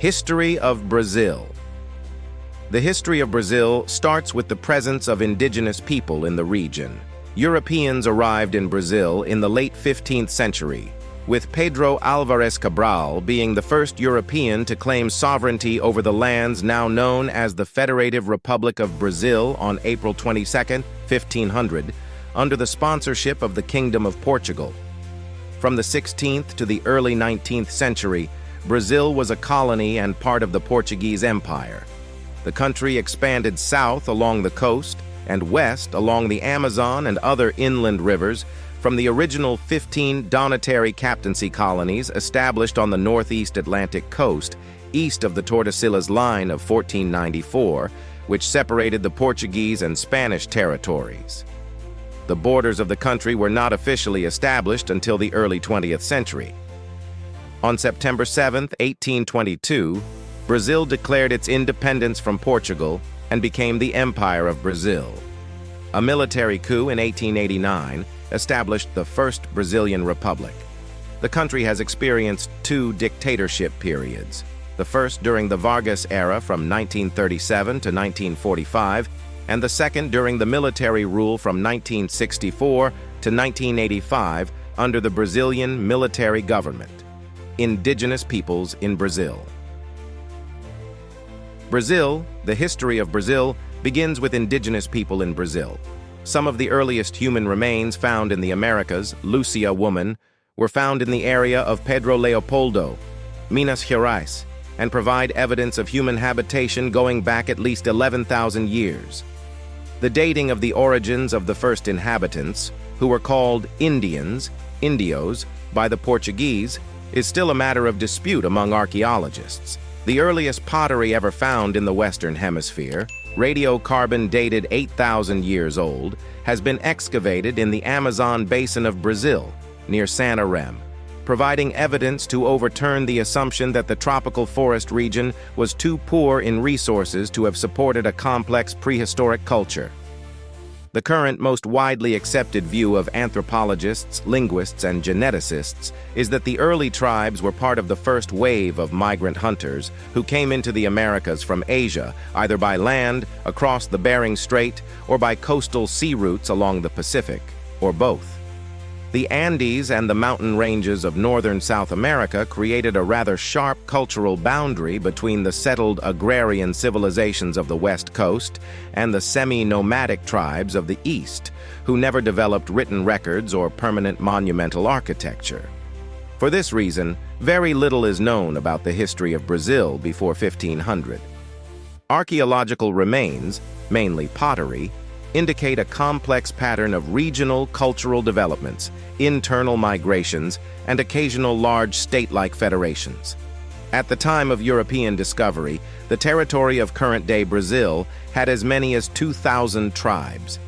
History of Brazil. The history of Brazil starts with the presence of indigenous people in the region. Europeans arrived in Brazil in the late 15th century, with Pedro Álvares Cabral being the first European to claim sovereignty over the lands now known as the Federative Republic of Brazil on April 22, 1500, under the sponsorship of the Kingdom of Portugal. From the 16th to the early 19th century, Brazil was a colony and part of the Portuguese Empire. The country expanded south along the coast and west along the Amazon and other inland rivers from the original 15 Donatary captaincy colonies established on the northeast Atlantic coast, east of the Tordesillas Line of 1494, which separated the Portuguese and Spanish territories. The borders of the country were not officially established until the early 20th century. On September 7, 1822, Brazil declared its independence from Portugal and became the Empire of Brazil. A military coup in 1889 established the First Brazilian Republic. The country has experienced two dictatorship periods, the first during the Vargas era from 1937 to 1945, and the second during the military rule from 1964 to 1985 under the Brazilian military government. Indigenous peoples in Brazil. Brazil, the history of Brazil, begins with indigenous people in Brazil. Some of the earliest human remains found in the Americas, Lucia woman, were found in the area of Pedro Leopoldo, Minas Gerais, and provide evidence of human habitation going back at least 11,000 years. The dating of the origins of the first inhabitants, who were called Indians, Indios, by the Portuguese, is still a matter of dispute among archaeologists. The earliest pottery ever found in the Western Hemisphere, radiocarbon dated 8,000 years old, has been excavated in the Amazon basin of Brazil, near Santarém, providing evidence to overturn the assumption that the tropical forest region was too poor in resources to have supported a complex prehistoric culture. The current most widely accepted view of anthropologists, linguists, and geneticists is that the early tribes were part of the first wave of migrant hunters who came into the Americas from Asia, either by land, across the Bering Strait, or by coastal sea routes along the Pacific, or both. The Andes and the mountain ranges of northern South America created a rather sharp cultural boundary between the settled agrarian civilizations of the West Coast and the semi-nomadic tribes of the East, who never developed written records or permanent monumental architecture. For this reason, very little is known about the history of Brazil before 1500. Archaeological remains, mainly pottery, indicate a complex pattern of regional cultural developments, internal migrations, and occasional large state-like federations. At the time of European discovery, the territory of current-day Brazil had as many as 2,000 tribes.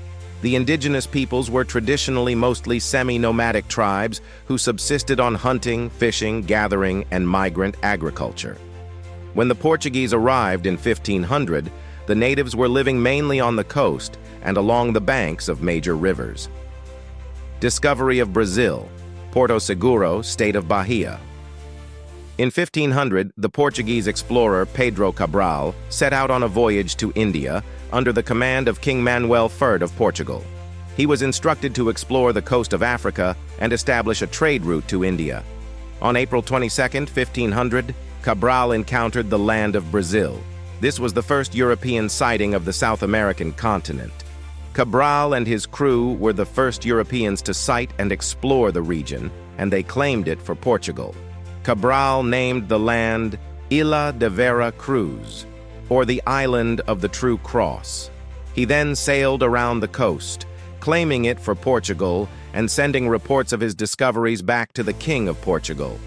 The indigenous peoples were traditionally mostly semi-nomadic tribes who subsisted on hunting, fishing, gathering, and migrant agriculture. When the Portuguese arrived in 1500, the natives were living mainly on the coast and along the banks of major rivers. Discovery of Brazil, Porto Seguro, state of Bahia. In 1500, the Portuguese explorer Pedro Cabral set out on a voyage to India under the command of King Manuel I of Portugal. He was instructed to explore the coast of Africa and establish a trade route to India. On April 22, 1500, Cabral encountered the land of Brazil. This was the first European sighting of the South American continent. Cabral and his crew were the first Europeans to sight and explore the region, and they claimed it for Portugal. Cabral named the land Ilha de Vera Cruz, or the Island of the True Cross. He then sailed around the coast, claiming it for Portugal and sending reports of his discoveries back to the King of Portugal.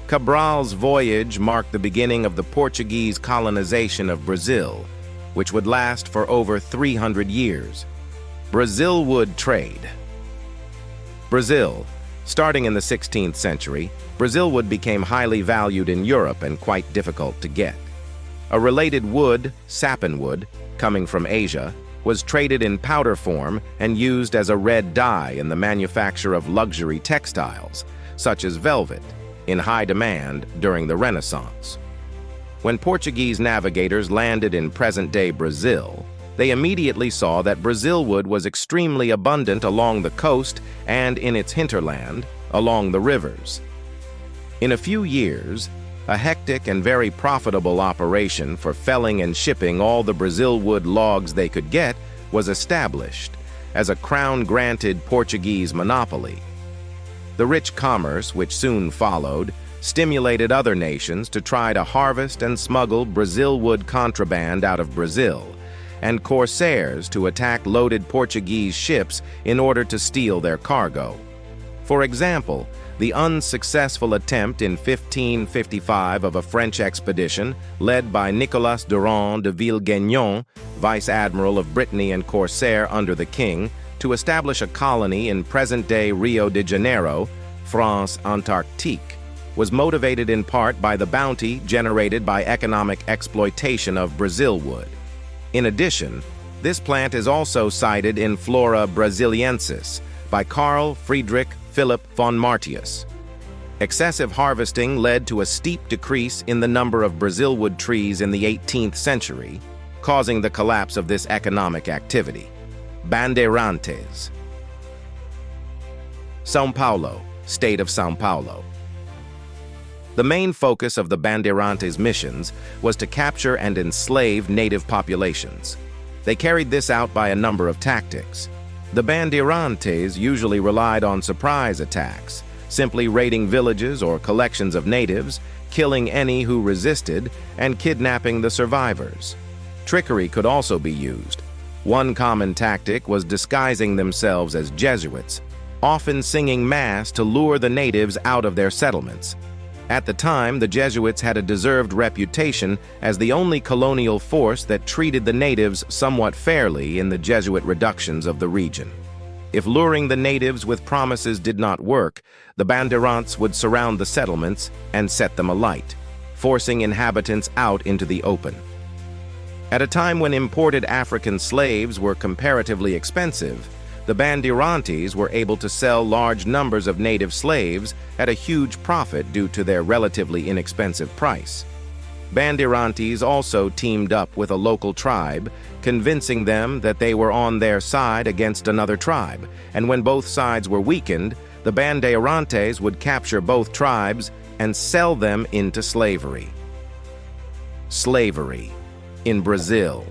Cabral's voyage marked the beginning of the Portuguese colonization of Brazil, which would last for over 300 years. Brazilwood trade. Brazil. Starting in the 16th century, Brazilwood became highly valued in Europe and quite difficult to get. A related wood, sappanwood, coming from Asia, was traded in powder form and used as a red dye in the manufacture of luxury textiles, such as velvet, in high demand during the Renaissance. When Portuguese navigators landed in present-day Brazil, they immediately saw that Brazil wood was extremely abundant along the coast and in its hinterland, along the rivers. In a few years, a hectic and very profitable operation for felling and shipping all the Brazil wood logs they could get was established as a crown-granted Portuguese monopoly. The rich commerce which soon followed stimulated other nations to try to harvest and smuggle Brazil wood contraband out of Brazil, and corsairs to attack loaded Portuguese ships in order to steal their cargo. For example, the unsuccessful attempt in 1555 of a French expedition led by Nicolas Durand de Villegagnon, Vice-Admiral of Brittany and Corsair under the King, to establish a colony in present-day Rio de Janeiro, France Antarctique, was motivated in part by the bounty generated by economic exploitation of Brazil wood. In addition, this plant is also cited in Flora Brasiliensis by Carl Friedrich Philipp von Martius. Excessive harvesting led to a steep decrease in the number of Brazil wood trees in the 18th century, causing the collapse of this economic activity. Bandeirantes. São Paulo, State of São Paulo. The main focus of the Bandeirantes missions was to capture and enslave native populations. They carried this out by a number of tactics. The Bandeirantes usually relied on surprise attacks, simply raiding villages or collections of natives, killing any who resisted, and kidnapping the survivors. Trickery could also be used. One common tactic was disguising themselves as Jesuits, often singing mass to lure the natives out of their settlements. At the time, the Jesuits had a deserved reputation as the only colonial force that treated the natives somewhat fairly in the Jesuit reductions of the region. If luring the natives with promises did not work, the Bandeirantes would surround the settlements and set them alight, forcing inhabitants out into the open. At a time when imported African slaves were comparatively expensive, the Bandeirantes were able to sell large numbers of native slaves at a huge profit due to their relatively inexpensive price. Bandeirantes also teamed up with a local tribe, convincing them that they were on their side against another tribe, and when both sides were weakened, the Bandeirantes would capture both tribes and sell them into slavery. Slavery in Brazil.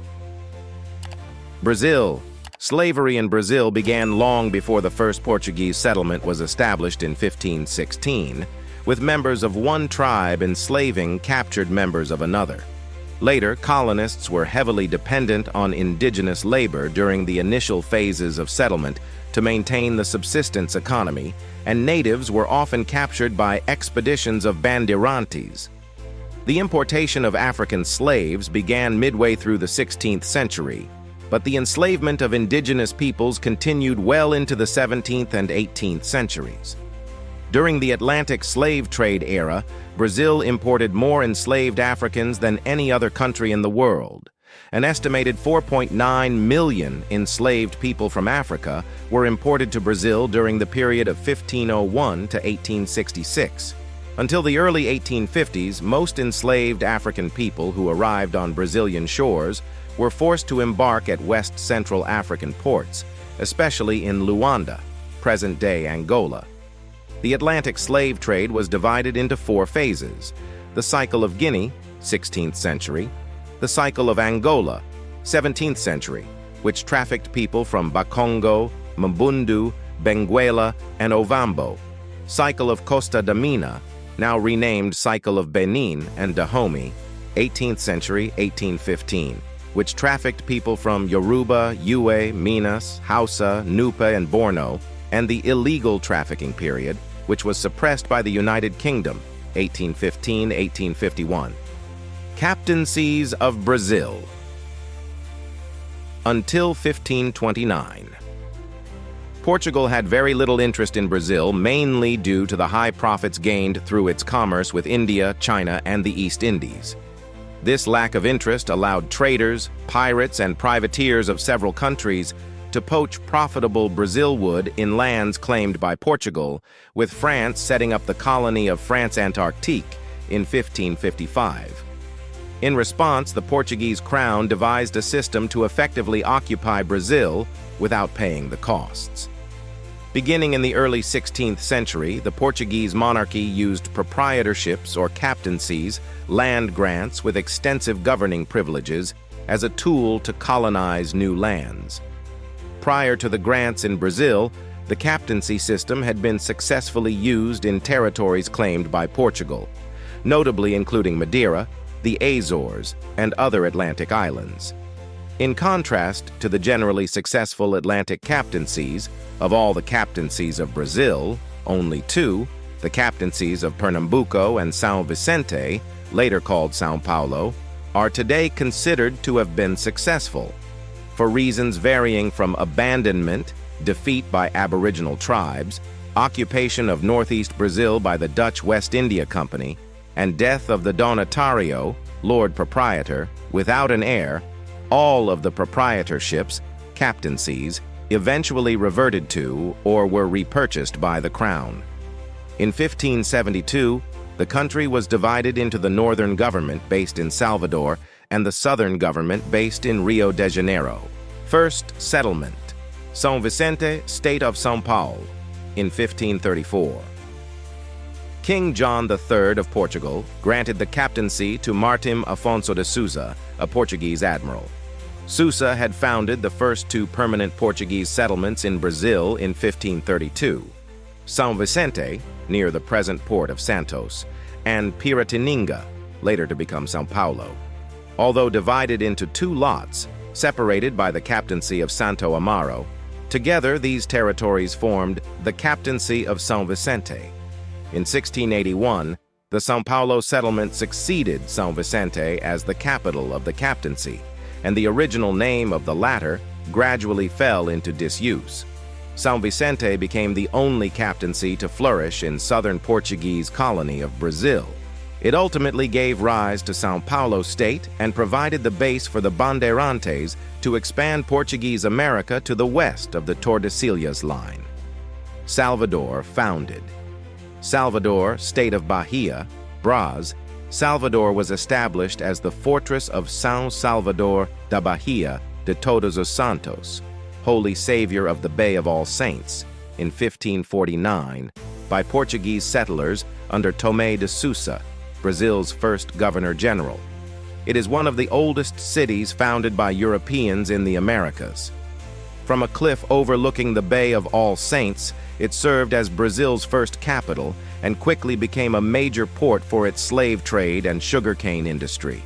Slavery in Brazil began long before the first Portuguese settlement was established in 1516, with members of one tribe enslaving captured members of another. Later, colonists were heavily dependent on indigenous labor during the initial phases of settlement to maintain the subsistence economy, and natives were often captured by expeditions of Bandeirantes. The importation of African slaves began midway through the 16th century, but the enslavement of indigenous peoples continued well into the 17th and 18th centuries. During the Atlantic slave trade era, Brazil imported more enslaved Africans than any other country in the world. An estimated 4.9 million enslaved people from Africa were imported to Brazil during the period of 1501 to 1866. Until the early 1850s, most enslaved African people who arrived on Brazilian shores were forced to embark at West Central African ports, especially in Luanda, present-day Angola. The Atlantic slave trade was divided into 4 phases: the cycle of Guinea, 16th century; the cycle of Angola, 17th century, which trafficked people from Bakongo, Mbundu, Benguela, and Ovambo; cycle of Costa da Mina, now renamed Cycle of Benin and Dahomey, 18th century, 1815, which trafficked people from Yoruba, Yue, Minas, Hausa, Nupe, and Borno, and the illegal trafficking period, which was suppressed by the United Kingdom, 1815-1851. Captaincies of Brazil. Until 1529. Portugal had very little interest in Brazil, mainly due to the high profits gained through its commerce with India, China, and the East Indies. This lack of interest allowed traders, pirates, and privateers of several countries to poach profitable Brazil wood in lands claimed by Portugal, with France setting up the colony of France Antarctique in 1555. In response, the Portuguese crown devised a system to effectively occupy Brazil without paying the costs. Beginning in the early 16th century, the Portuguese monarchy used proprietorships or captaincies, land grants with extensive governing privileges, as a tool to colonize new lands. Prior to the grants in Brazil, the captaincy system had been successfully used in territories claimed by Portugal, notably including Madeira, the Azores, and other Atlantic islands. In contrast to the generally successful Atlantic captaincies, of all the captaincies of Brazil, only two, the captaincies of Pernambuco and São Vicente, later called São Paulo, are today considered to have been successful, for reasons varying from abandonment, defeat by Aboriginal tribes, occupation of northeast Brazil by the Dutch West India Company, and death of the Donatário, Lord Proprietor, without an heir. All of the proprietorships, captaincies, eventually reverted to or were repurchased by the crown. In 1572, the country was divided into the northern government based in Salvador and the southern government based in Rio de Janeiro. First settlement, São Vicente, state of São Paulo, in 1534. King John III of Portugal granted the captaincy to Martim Afonso de Sousa, a Portuguese admiral. Sousa had founded the first two permanent Portuguese settlements in Brazil in 1532, São Vicente, near the present port of Santos, and Piratininga, later to become São Paulo. Although divided into two lots, separated by the captaincy of Santo Amaro, together these territories formed the captaincy of São Vicente. In 1681, the São Paulo settlement succeeded São Vicente as the capital of the captaincy, and the original name of the latter gradually fell into disuse. São Vicente became the only captaincy to flourish in southern Portuguese colony of Brazil. It ultimately gave rise to São Paulo state and provided the base for the Bandeirantes to expand Portuguese America to the west of the Tordesilhas line. Salvador founded. Salvador, state of Bahia, Braz, Salvador was established as the fortress of São Salvador da Bahia de Todos os Santos, Holy Savior of the Bay of All Saints, in 1549, by Portuguese settlers under Tomé de Sousa, Brazil's first governor-general. It is one of the oldest cities founded by Europeans in the Americas. From a cliff overlooking the Bay of All Saints, it served as Brazil's first capital and quickly became a major port for its slave trade and sugarcane industry.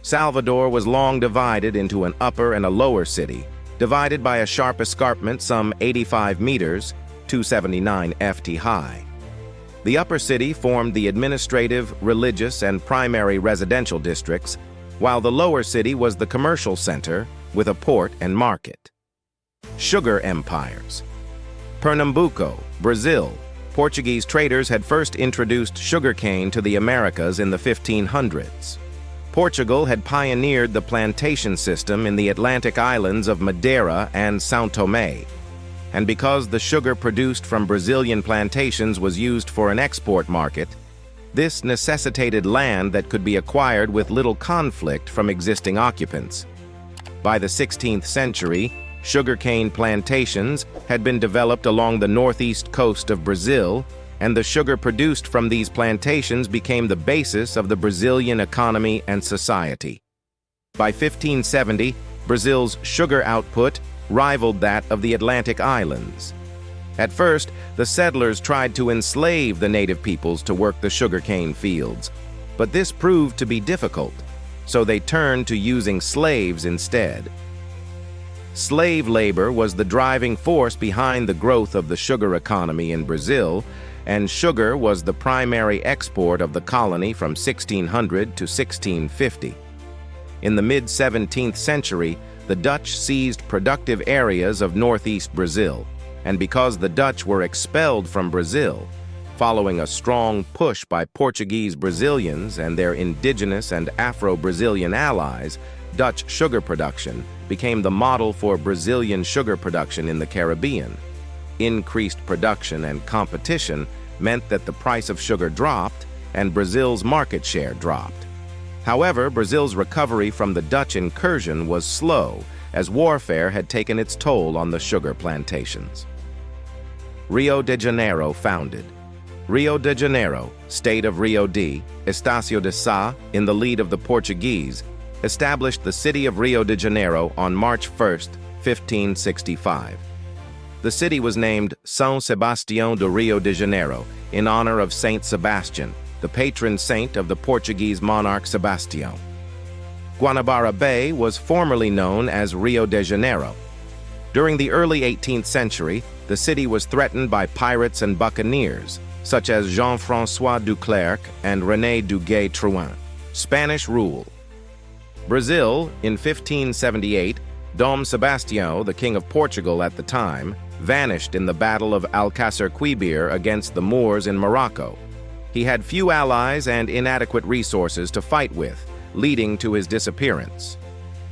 Salvador was long divided into an upper and a lower city, divided by a sharp escarpment some 85 meters, 279 ft high. The upper city formed the administrative, religious, and primary residential districts, while the lower city was the commercial center with a port and market. Sugar empires. Pernambuco, Brazil. Portuguese traders had first introduced sugarcane to the Americas in the 1500s. Portugal had pioneered the plantation system in the Atlantic islands of Madeira and São Tomé. And because the sugar produced from Brazilian plantations was used for an export market, this necessitated land that could be acquired with little conflict from existing occupants. By the 16th century, sugarcane plantations had been developed along the northeast coast of Brazil, and the sugar produced from these plantations became the basis of the Brazilian economy and society. By 1570, Brazil's sugar output rivaled that of the Atlantic islands. At first, the settlers tried to enslave the native peoples to work the sugarcane fields, but this proved to be difficult, so they turned to using slaves instead. Slave labor was the driving force behind the growth of the sugar economy in Brazil, and sugar was the primary export of the colony from 1600 to 1650. In the mid-17th century, the Dutch seized productive areas of northeast Brazil, and because the Dutch were expelled from Brazil, following a strong push by Portuguese Brazilians and their indigenous and Afro-Brazilian allies, Dutch sugar production became the model for Brazilian sugar production in the Caribbean. Increased production and competition meant that the price of sugar dropped and Brazil's market share dropped. However, Brazil's recovery from the Dutch incursion was slow, as warfare had taken its toll on the sugar plantations. Rio de Janeiro founded. Rio de Janeiro, state of Rio de, Estácio de Sá, in the lead of the Portuguese, established the city of Rio de Janeiro on March 1, 1565. The city was named São Sebastião do Rio de Janeiro in honor of Saint Sebastian, the patron saint of the Portuguese monarch Sebastião. Guanabara Bay was formerly known as Rio de Janeiro. During the early 18th century, the city was threatened by pirates and buccaneers, such as Jean-François Duclerc and René Duguay-Trouin. Spanish rule. Brazil, in 1578, Dom Sebastião, the king of Portugal at the time, vanished in the Battle of Alcácer Quibir against the Moors in Morocco. He had few allies and inadequate resources to fight with, leading to his disappearance.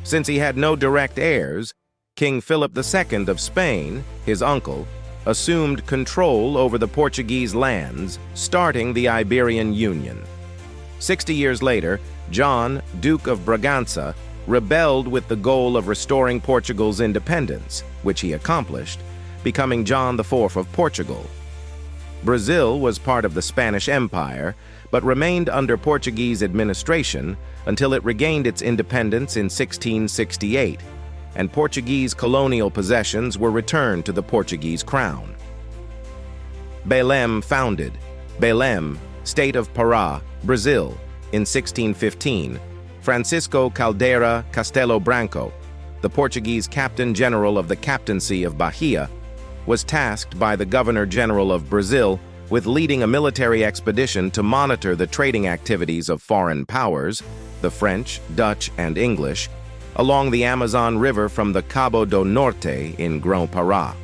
Since he had no direct heirs, King Philip II of Spain, his uncle, assumed control over the Portuguese lands, starting the Iberian Union. 60 years later, John, Duke of Bragança, rebelled with the goal of restoring Portugal's independence, which he accomplished, becoming John IV of Portugal. Brazil was part of the Spanish Empire, but remained under Portuguese administration until it regained its independence in 1668, and Portuguese colonial possessions were returned to the Portuguese crown. Belém founded. Belém, state of Pará, Brazil, in 1615, Francisco Caldeira Castelo Branco, the Portuguese captain general of the captaincy of Bahia, was tasked by the Governor-General of Brazil with leading a military expedition to monitor the trading activities of foreign powers, the French, Dutch, and English, along the Amazon River from the Cabo do Norte in Grão-Pará.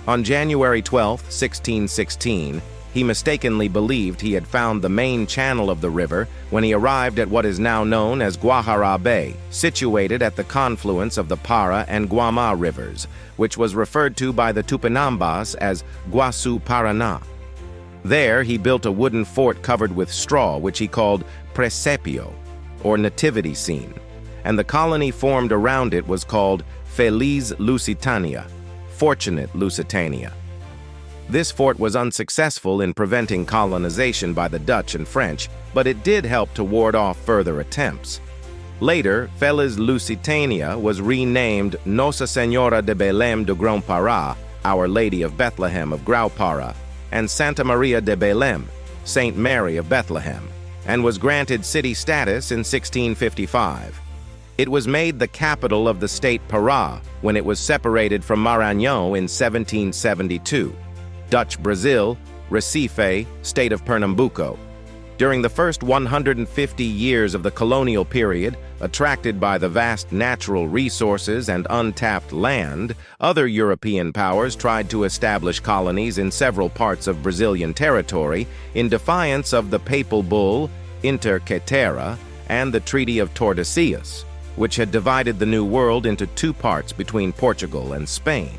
On January 12, 1616, he mistakenly believed he had found the main channel of the river when he arrived at what is now known as Guajará Bay, situated at the confluence of the Para and Guamá rivers, which was referred to by the Tupinambás as Guaçu-Paraná. There, he built a wooden fort covered with straw, which he called Presépio, or nativity scene, and the colony formed around it was called Feliz Lusitania, Fortunate Lusitania. This fort was unsuccessful in preventing colonization by the Dutch and French, but it did help to ward off further attempts. Later, Feliz Lusitania was renamed Nossa Senhora de Belém do Grão-Pará, Our Lady of Bethlehem of Grão-Pará, and Santa Maria de Belém, Saint Mary of Bethlehem, and was granted city status in 1655. It was made the capital of the state Pará when it was separated from Maranhão in 1772. Dutch Brazil, Recife, state of Pernambuco. During the first 150 years of the colonial period, attracted by the vast natural resources and untapped land, other European powers tried to establish colonies in several parts of Brazilian territory in defiance of the papal bull Inter Caetera and the Treaty of Tordesillas, which had divided the New World into two parts between Portugal and Spain.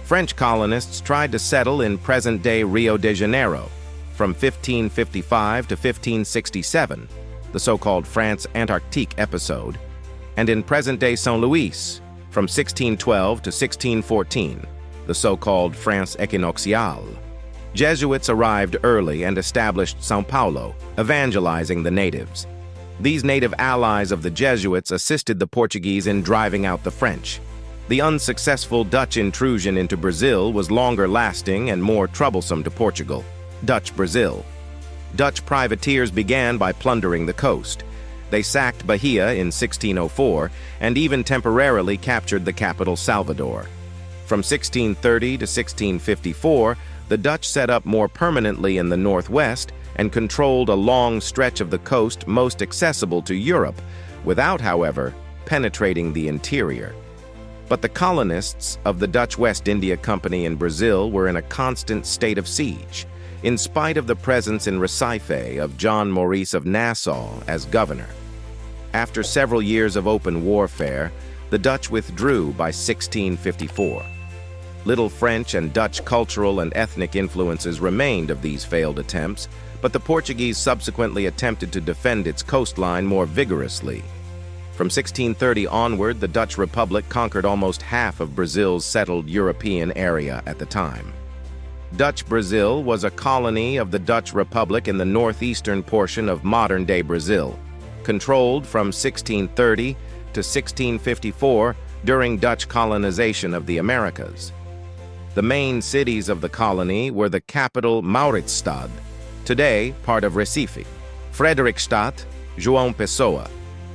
French colonists tried to settle in present-day Rio de Janeiro from 1555 to 1567, the so-called France Antarctique episode, and in present-day Saint Louis from 1612 to 1614, the so-called France Equinoxiale. Jesuits arrived early and established São Paulo, evangelizing the natives. These native allies of the Jesuits assisted the Portuguese in driving out the French. The unsuccessful Dutch intrusion into Brazil was longer-lasting and more troublesome to Portugal. Dutch Brazil. Dutch privateers began by plundering the coast. They sacked Bahia in 1604 and even temporarily captured the capital Salvador. From 1630 to 1654, the Dutch set up more permanently in the northwest and controlled a long stretch of the coast most accessible to Europe, without, however, penetrating the interior. But the colonists of the Dutch West India Company in Brazil were in a constant state of siege, in spite of the presence in Recife of John Maurice of Nassau as governor. After several years of open warfare, the Dutch withdrew by 1654. Little French and Dutch cultural and ethnic influences remained of these failed attempts, but the Portuguese subsequently attempted to defend its coastline more vigorously. From 1630 onward, the Dutch Republic conquered almost half of Brazil's settled European area at the time. Dutch Brazil was a colony of the Dutch Republic in the northeastern portion of modern-day Brazil, controlled from 1630 to 1654 during Dutch colonization of the Americas. The main cities of the colony were the capital Mauritsstad, today part of Recife, Frederikstad, João Pessoa,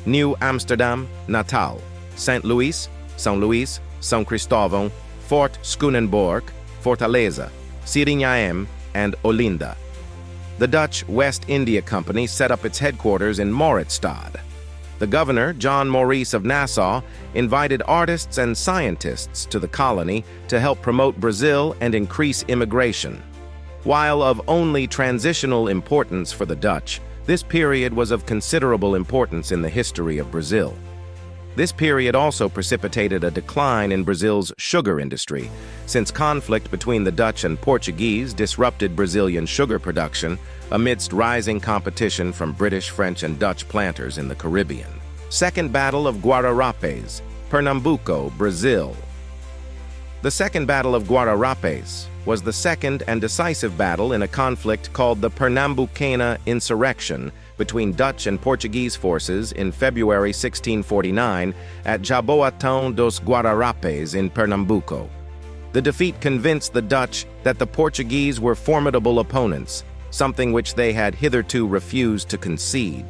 New Amsterdam, Natal, St. Louis, São Luís, São Cristóvão, Fort Schoonenborg, Fortaleza, Suriname, and Olinda. The Dutch West India Company set up its headquarters in Mauritsstad. The governor, John Maurice of Nassau, invited artists and scientists to the colony to help promote Brazil and increase immigration. While of only transitional importance for the Dutch, this period was of considerable importance in the history of Brazil. This period also precipitated a decline in Brazil's sugar industry, since conflict between the Dutch and Portuguese disrupted Brazilian sugar production amidst rising competition from British, French, and Dutch planters in the Caribbean. Second Battle of Guararapes, Pernambuco, Brazil. The Second Battle of Guararapes was the second and decisive battle in a conflict called the Pernambucana Insurrection between Dutch and Portuguese forces in February 1649 at Jaboatão dos Guararapes in Pernambuco. The defeat convinced the Dutch that the Portuguese were formidable opponents, something which they had hitherto refused to concede.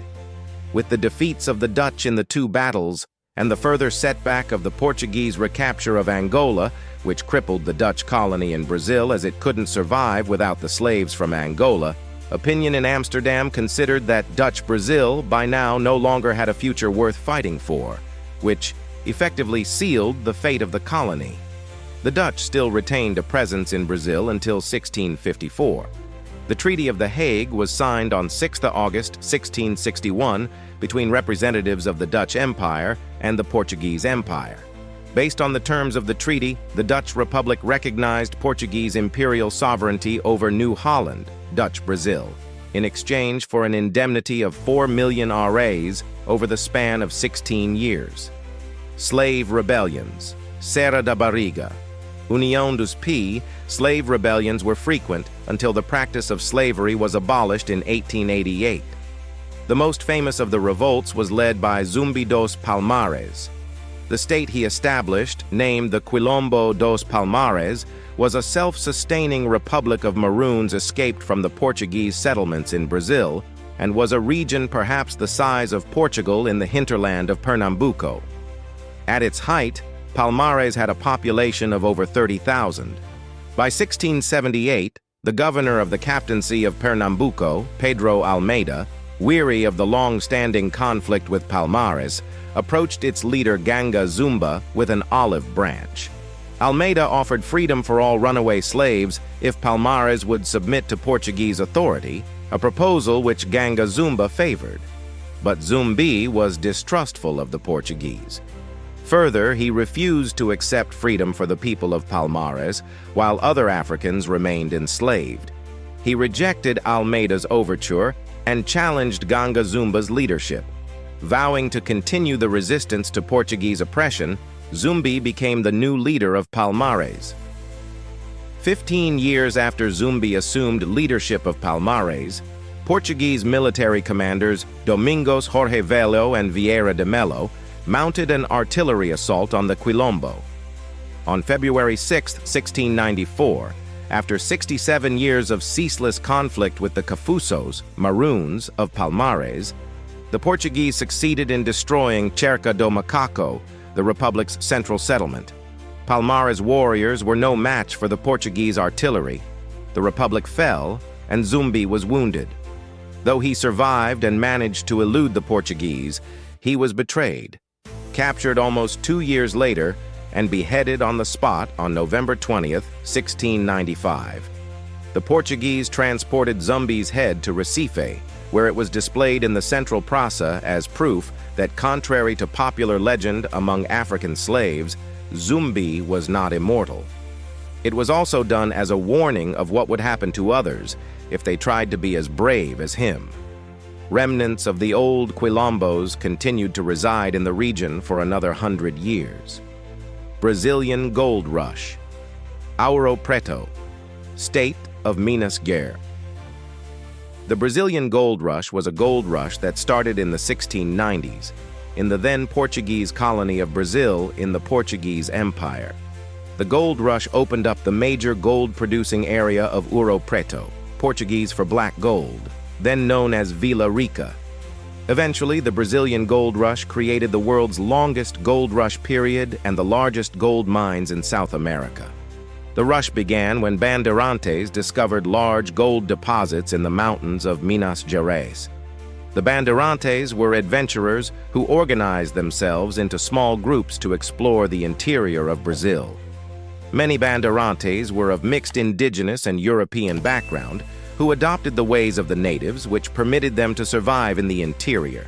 With the defeats of the Dutch in the two battles, and the further setback of the Portuguese recapture of Angola, which crippled the Dutch colony in Brazil as it couldn't survive without the slaves from Angola, opinion in Amsterdam considered that Dutch Brazil by now no longer had a future worth fighting for, which effectively sealed the fate of the colony. The Dutch still retained a presence in Brazil until 1654. The Treaty of The Hague was signed on 6 August 1661 between representatives of the Dutch Empire and the Portuguese Empire. Based on the terms of the treaty, the Dutch Republic recognized Portuguese imperial sovereignty over New Holland, Dutch Brazil, in exchange for an indemnity of 4 million RAs over the span of 16 years. Slave rebellions, Serra da Barriga, União dos P, slave rebellions were frequent until the practice of slavery was abolished in 1888. The most famous of the revolts was led by Zumbi dos Palmares. The state he established, named the Quilombo dos Palmares, was a self-sustaining republic of Maroons escaped from the Portuguese settlements in Brazil, and was a region perhaps the size of Portugal in the hinterland of Pernambuco. At its height, Palmares had a population of over 30,000. By 1678, the governor of the captaincy of Pernambuco, Pedro Almeida, weary of the long-standing conflict with Palmares, approached its leader Ganga Zumba with an olive branch. Almeida offered freedom for all runaway slaves if Palmares would submit to Portuguese authority, a proposal which Ganga Zumba favored. But Zumbi was distrustful of the Portuguese. Further, he refused to accept freedom for the people of Palmares, while other Africans remained enslaved. He rejected Almeida's overture and challenged Ganga Zumba's leadership. Vowing to continue the resistance to Portuguese oppression, Zumbi became the new leader of Palmares. 15 years after Zumbi assumed leadership of Palmares, Portuguese military commanders Domingos Jorge Velho and Vieira de Mello mounted an artillery assault on the Quilombo. On February 6, 1694, after 67 years of ceaseless conflict with the Cafusos, Maroons, of Palmares, the Portuguese succeeded in destroying Cerca do Macaco, the Republic's central settlement. Palmares warriors were no match for the Portuguese artillery. The Republic fell, and Zumbi was wounded. Though he survived and managed to elude the Portuguese, he was betrayed, captured almost 2 years later, and beheaded on the spot on November 20th, 1695. The Portuguese transported Zumbi's head to Recife, where it was displayed in the central plaza as proof that, contrary to popular legend among African slaves, Zumbi was not immortal. It was also done as a warning of what would happen to others if they tried to be as brave as him. Remnants of the old Quilombos continued to reside in the region for another 100 years. Brazilian Gold Rush. Ouro Preto, State of Minas Gerais. The Brazilian gold rush was a gold rush that started in the 1690s, in the then Portuguese colony of Brazil in the Portuguese Empire. The gold rush opened up the major gold-producing area of Ouro Preto, Portuguese for black gold, then known as Vila Rica. Eventually, the Brazilian gold rush created the world's longest gold rush period and the largest gold mines in South America. The rush began when Bandeirantes discovered large gold deposits in the mountains of Minas Gerais. The Bandeirantes were adventurers who organized themselves into small groups to explore the interior of Brazil. Many Bandeirantes were of mixed indigenous and European background, who adopted the ways of the natives, which permitted them to survive in the interior.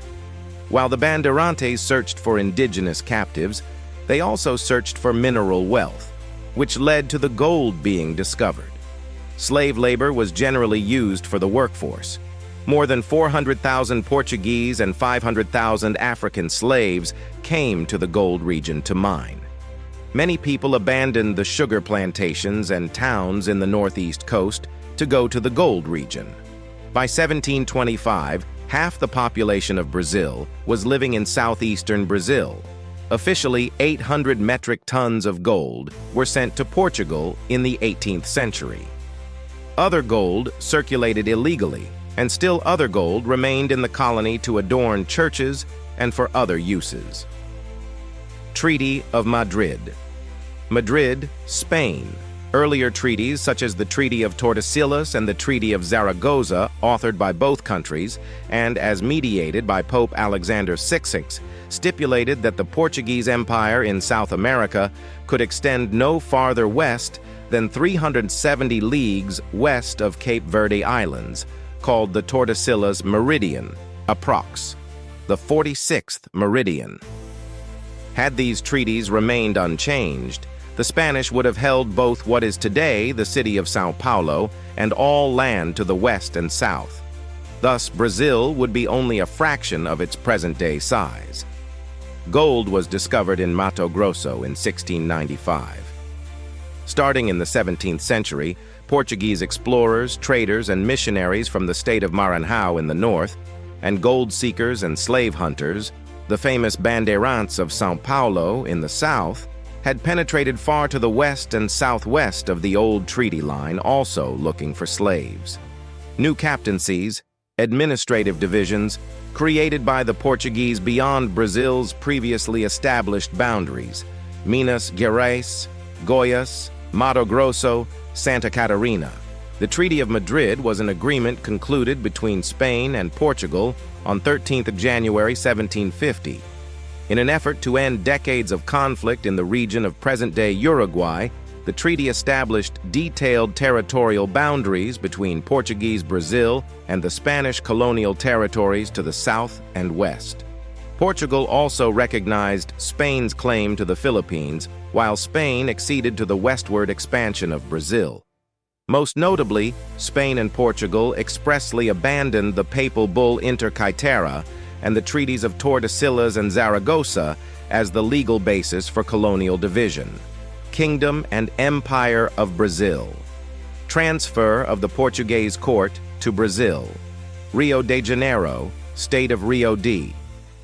While the Bandeirantes searched for indigenous captives, they also searched for mineral wealth, which led to the gold being discovered. Slave labor was generally used for the workforce. More than 400,000 Portuguese and 500,000 African slaves came to the gold region to mine. Many people abandoned the sugar plantations and towns in the northeast coast to go to the gold region. By 1725, half the population of Brazil was living in southeastern Brazil. Officially, 800 metric tons of gold were sent to Portugal in the 18th century. Other gold circulated illegally, and still other gold remained in the colony to adorn churches and for other uses. Treaty of Madrid. Madrid, Spain. Earlier treaties, such as the Treaty of Tordesillas and the Treaty of Zaragoza, authored by both countries, and as mediated by Pope Alexander VI, stipulated that the Portuguese Empire in South America could extend no farther west than 370 leagues west of Cape Verde Islands, called the Tordesillas Meridian, approx. The 46th meridian. Had these treaties remained unchanged, the Spanish would have held both what is today the city of São Paulo and all land to the west and south. Thus, Brazil would be only a fraction of its present-day size. Gold was discovered in Mato Grosso in 1695. Starting in the 17th century, Portuguese explorers, traders, and missionaries from the state of Maranhão in the north, and gold seekers and slave hunters, the famous Bandeirantes of São Paulo in the south, had penetrated far to the west and southwest of the old treaty line, also looking for slaves. New captaincies, administrative divisions, created by the Portuguese beyond Brazil's previously established boundaries, Minas Gerais, Goiás, Mato Grosso, Santa Catarina. The Treaty of Madrid was an agreement concluded between Spain and Portugal on 13th of January 1750. In an effort to end decades of conflict in the region of present-day Uruguay, the treaty established detailed territorial boundaries between Portuguese Brazil and the Spanish colonial territories to the south and west. Portugal also recognized Spain's claim to the Philippines, while Spain acceded to the westward expansion of Brazil. Most notably, Spain and Portugal expressly abandoned the papal bull Inter Caetera and the treaties of Tordesillas and Zaragoza as the legal basis for colonial division. Kingdom and Empire of Brazil. Transfer of the Portuguese court to Brazil. Rio de Janeiro, State of Rio de.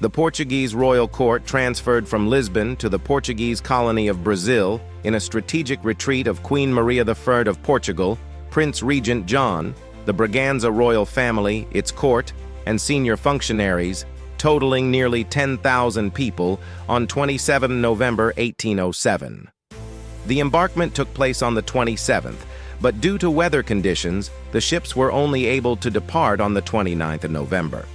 The Portuguese royal court transferred from Lisbon to the Portuguese colony of Brazil in a strategic retreat of Queen Maria I of Portugal, Prince Regent John, the Braganza royal family, its court, and senior functionaries, totaling nearly 10,000 people, on 27 November 1807. The embarkment took place on the 27th, but due to weather conditions, the ships were only able to depart on the 29th of November.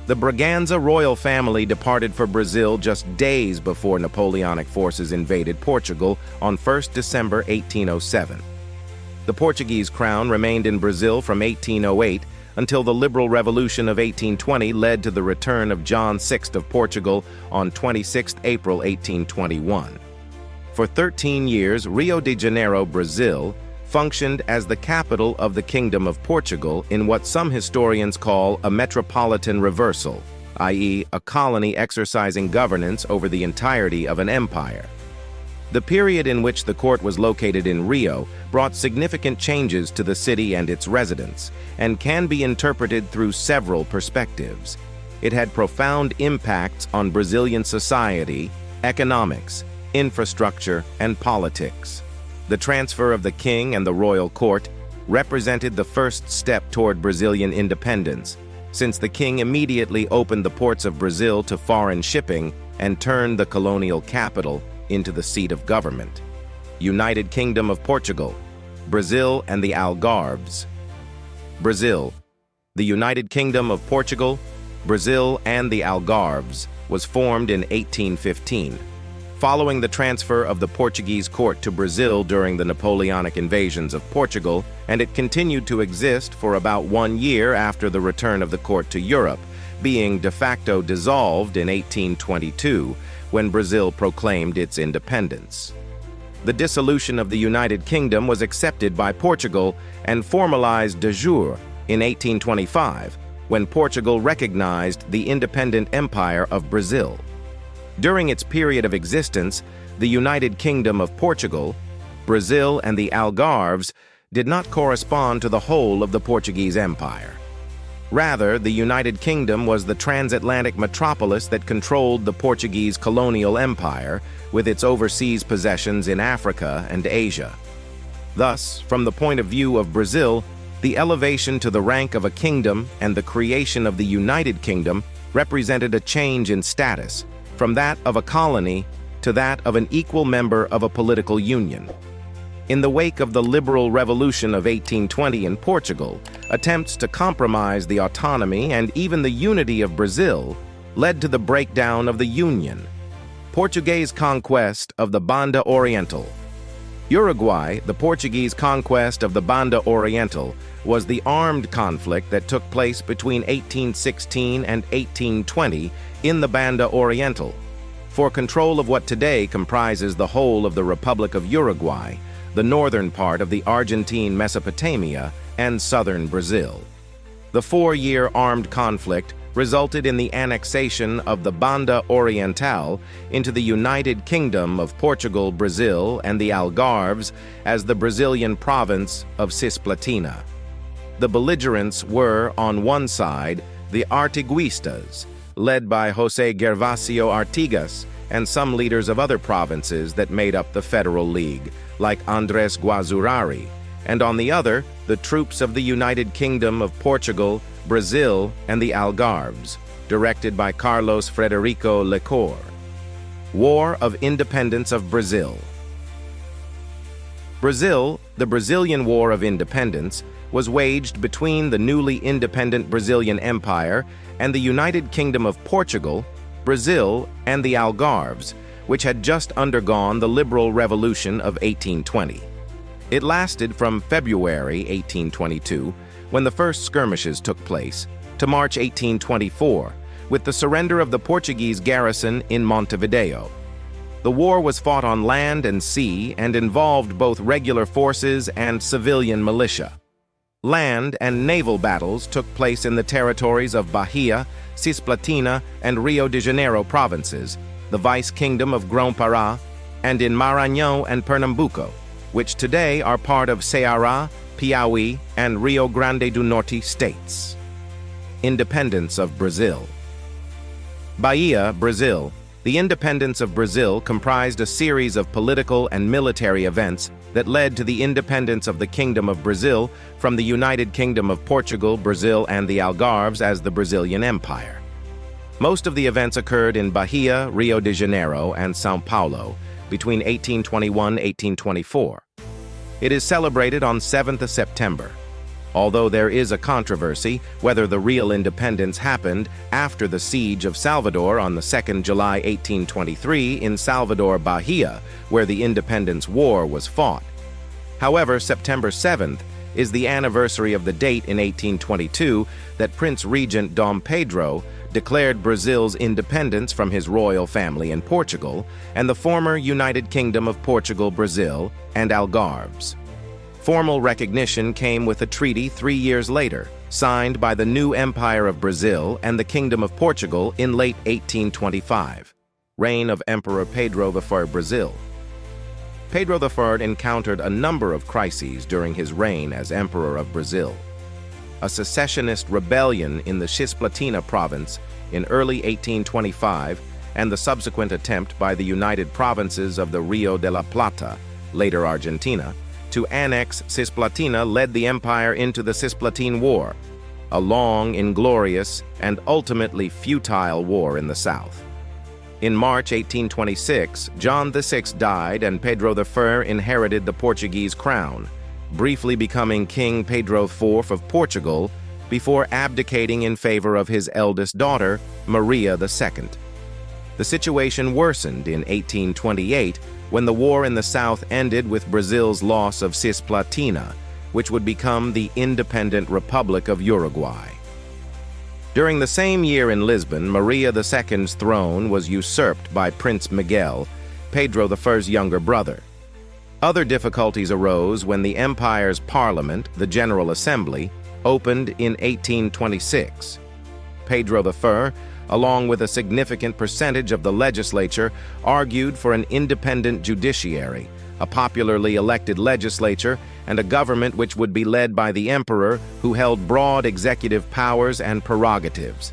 The Braganza royal family departed for Brazil just days before Napoleonic forces invaded Portugal on 1st December 1807. The Portuguese crown remained in Brazil from 1808 until the Liberal Revolution of 1820 led to the return of John VI of Portugal on 26 April 1821. For 13 years, Rio de Janeiro, Brazil, functioned as the capital of the Kingdom of Portugal in what some historians call a metropolitan reversal, i.e., a colony exercising governance over the entirety of an empire. The period in which the court was located in Rio brought significant changes to the city and its residents, and can be interpreted through several perspectives. It had profound impacts on Brazilian society, economics, infrastructure, and politics. The transfer of the king and the royal court represented the first step toward Brazilian independence, since the king immediately opened the ports of Brazil to foreign shipping and turned the colonial capital into the seat of government. United Kingdom of Portugal, Brazil and the Algarves. Brazil. The United Kingdom of Portugal, Brazil and the Algarves was formed in 1815. Following the transfer of the Portuguese court to Brazil during the Napoleonic invasions of Portugal, and it continued to exist for about 1 year after the return of the court to Europe, being de facto dissolved in 1822 when Brazil proclaimed its independence. The dissolution of the United Kingdom was accepted by Portugal and formalized de jure in 1825, when Portugal recognized the independent Empire of Brazil. During its period of existence, the United Kingdom of Portugal, Brazil, and the Algarves did not correspond to the whole of the Portuguese Empire. Rather, the United Kingdom was the transatlantic metropolis that controlled the Portuguese colonial empire, with its overseas possessions in Africa and Asia. Thus, from the point of view of Brazil, the elevation to the rank of a kingdom and the creation of the United Kingdom represented a change in status, from that of a colony to that of an equal member of a political union. In the wake of the liberal revolution of 1820 in Portugal, attempts to compromise the autonomy and even the unity of Brazil led to the breakdown of the Union. Portuguese conquest of the Banda Oriental. Uruguay, the Portuguese conquest of the Banda Oriental, was the armed conflict that took place between 1816 and 1820 in the Banda Oriental, for control of what today comprises the whole of the Republic of Uruguay, the northern part of the Argentine Mesopotamia, and southern Brazil. The 4-year armed conflict resulted in the annexation of the Banda Oriental into the United Kingdom of Portugal, Brazil, and the Algarves as the Brazilian province of Cisplatina. The belligerents were, on one side, the Artiguistas, led by José Gervasio Artigas, and some leaders of other provinces that made up the Federal League, like Andrés Guazurari, and on the other, the troops of the United Kingdom of Portugal, Brazil, and the Algarves, directed by Carlos Frederico Lecor. War of Independence of Brazil. Brazil, the Brazilian War of Independence, was waged between the newly independent Brazilian Empire and the United Kingdom of Portugal, Brazil, and the Algarves, which had just undergone the liberal revolution of 1820. It lasted from February 1822, when the first skirmishes took place, to March 1824, with the surrender of the Portuguese garrison in Montevideo. The war was fought on land and sea and involved both regular forces and civilian militia. Land and naval battles took place in the territories of Bahia, Cisplatina, and Rio de Janeiro provinces, the Vice-Kingdom of Grão-Pará, and in Maranhão and Pernambuco, which today are part of Ceará, Piauí, and Rio Grande do Norte states. Independence of Brazil. Bahia, Brazil. The independence of Brazil comprised a series of political and military events that led to the independence of the Kingdom of Brazil from the United Kingdom of Portugal, Brazil, and the Algarves as the Brazilian Empire. Most of the events occurred in Bahia, Rio de Janeiro, and São Paulo between 1821-1824. It is celebrated on 7th of September, although there is a controversy whether the real independence happened after the siege of Salvador on the 2nd July 1823 in Salvador, Bahia, where the Independence War was fought. However, September 7th is the anniversary of the date in 1822 that Prince Regent Dom Pedro declared Brazil's independence from his royal family in Portugal and the former United Kingdom of Portugal, Brazil, and Algarves. Formal recognition came with a treaty 3 years later, signed by the new Empire of Brazil and the Kingdom of Portugal in late 1825. Reign of Emperor Pedro I Brazil. Pedro I encountered a number of crises during his reign as Emperor of Brazil. A secessionist rebellion in the Cisplatina province in early 1825 and the subsequent attempt by the United Provinces of the Rio de la Plata, later Argentina, to annex Cisplatina led the empire into the Cisplatine War, a long, inglorious, and ultimately futile war in the south. In March 1826, John VI died and Pedro I inherited the Portuguese crown, briefly becoming King Pedro IV of Portugal before abdicating in favor of his eldest daughter, Maria II. The situation worsened in 1828 when the war in the south ended with Brazil's loss of Cisplatina, which would become the independent Republic of Uruguay. During the same year in Lisbon, Maria II's throne was usurped by Prince Miguel, Pedro I's younger brother. Other difficulties arose when the empire's parliament, the General Assembly, opened in 1826. Pedro I, along with a significant percentage of the legislature, argued for an independent judiciary, a popularly elected legislature, and a government which would be led by the emperor, who held broad executive powers and prerogatives.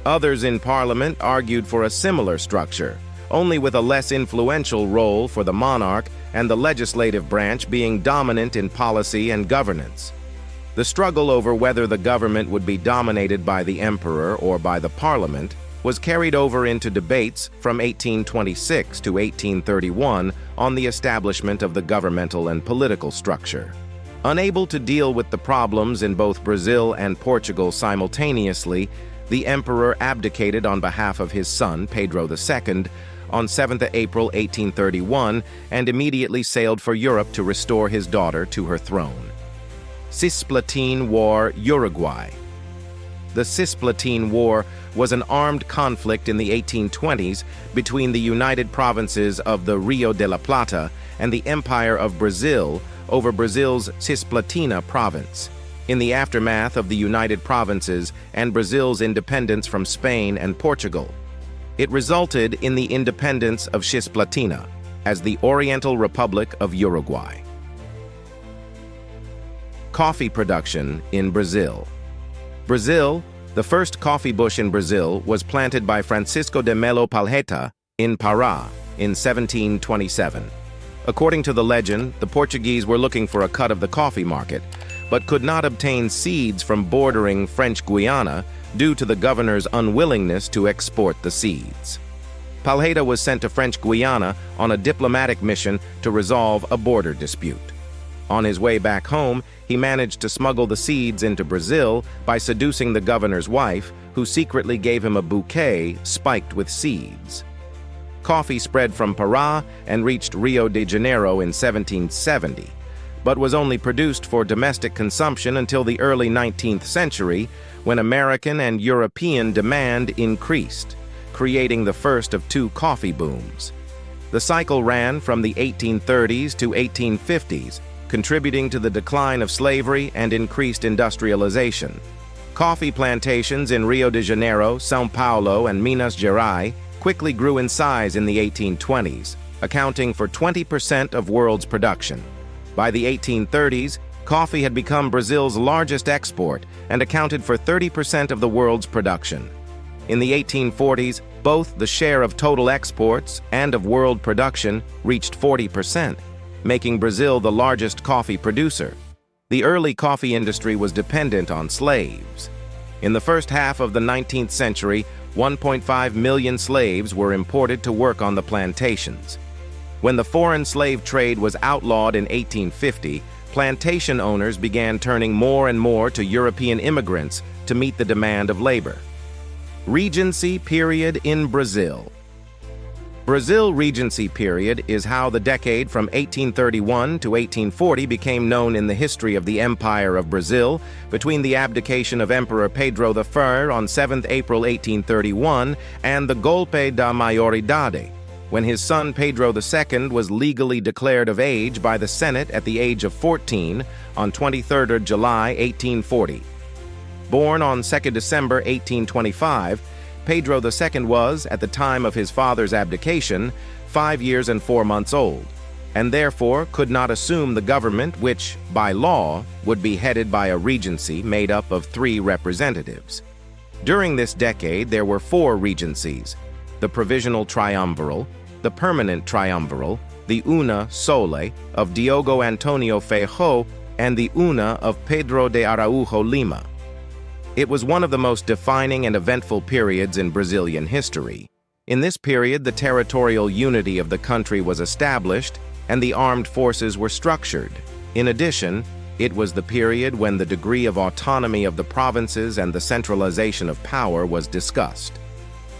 Others in parliament argued for a similar structure, only with a less influential role for the monarch and the legislative branch being dominant in policy and governance. The struggle over whether the government would be dominated by the emperor or by the parliament was carried over into debates from 1826 to 1831 on the establishment of the governmental and political structure. Unable to deal with the problems in both Brazil and Portugal simultaneously, the emperor abdicated on behalf of his son, Pedro II, on 7th April 1831 and immediately sailed for Europe to restore his daughter to her throne. Cisplatine War, Uruguay. The Cisplatine War was an armed conflict in the 1820s between the United Provinces of the Rio de la Plata and the Empire of Brazil over Brazil's Cisplatina province. In the aftermath of the United Provinces and Brazil's independence from Spain and Portugal, it resulted in the independence of Cisplatina as the Oriental Republic of Uruguay. Coffee production in Brazil. Brazil, the first coffee bush in Brazil, was planted by Francisco de Melo Palheta in Pará in 1727. According to the legend, the Portuguese were looking for a cut of the coffee market, but could not obtain seeds from bordering French Guiana due to the governor's unwillingness to export the seeds. Palheta was sent to French Guiana on a diplomatic mission to resolve a border dispute. On his way back home, he managed to smuggle the seeds into Brazil by seducing the governor's wife, who secretly gave him a bouquet spiked with seeds. Coffee spread from Pará and reached Rio de Janeiro in 1770, but was only produced for domestic consumption until the early 19th century, when American and European demand increased, creating the first of two coffee booms. The cycle ran from the 1830s to 1850s, contributing to the decline of slavery and increased industrialization. Coffee plantations in Rio de Janeiro, São Paulo, and Minas Gerais quickly grew in size in the 1820s, accounting for 20% of world's production. By the 1830s, coffee had become Brazil's largest export and accounted for 30% of the world's production. In the 1840s, both the share of total exports and of world production reached 40%, making Brazil the largest coffee producer. The early coffee industry was dependent on slaves. In the first half of the 19th century, 1.5 million slaves were imported to work on the plantations. When the foreign slave trade was outlawed in 1850, plantation owners began turning more and more to European immigrants to meet the demand of labor. Regency period in Brazil. Brazil Regency period is how the decade from 1831 to 1840 became known in the history of the Empire of Brazil, between the abdication of Emperor Pedro I on 7th April 1831 and the Golpe da Maioridade, when his son Pedro II was legally declared of age by the Senate at the age of 14 on 23 July 1840. Born on 2 December 1825, Pedro II was, at the time of his father's abdication, 5 years and 4 months old, and therefore could not assume the government which, by law, would be headed by a regency made up of 3 representatives. During this decade, there were 4 regencies: the Provisional Triumviral, the Permanent Triumviral, the Una Sole of Diogo Antonio Feijó, and the Una of Pedro de Araújo Lima. It was one of the most defining and eventful periods in Brazilian history. In this period, the territorial unity of the country was established and the armed forces were structured. In addition, it was the period when the degree of autonomy of the provinces and the centralization of power was discussed.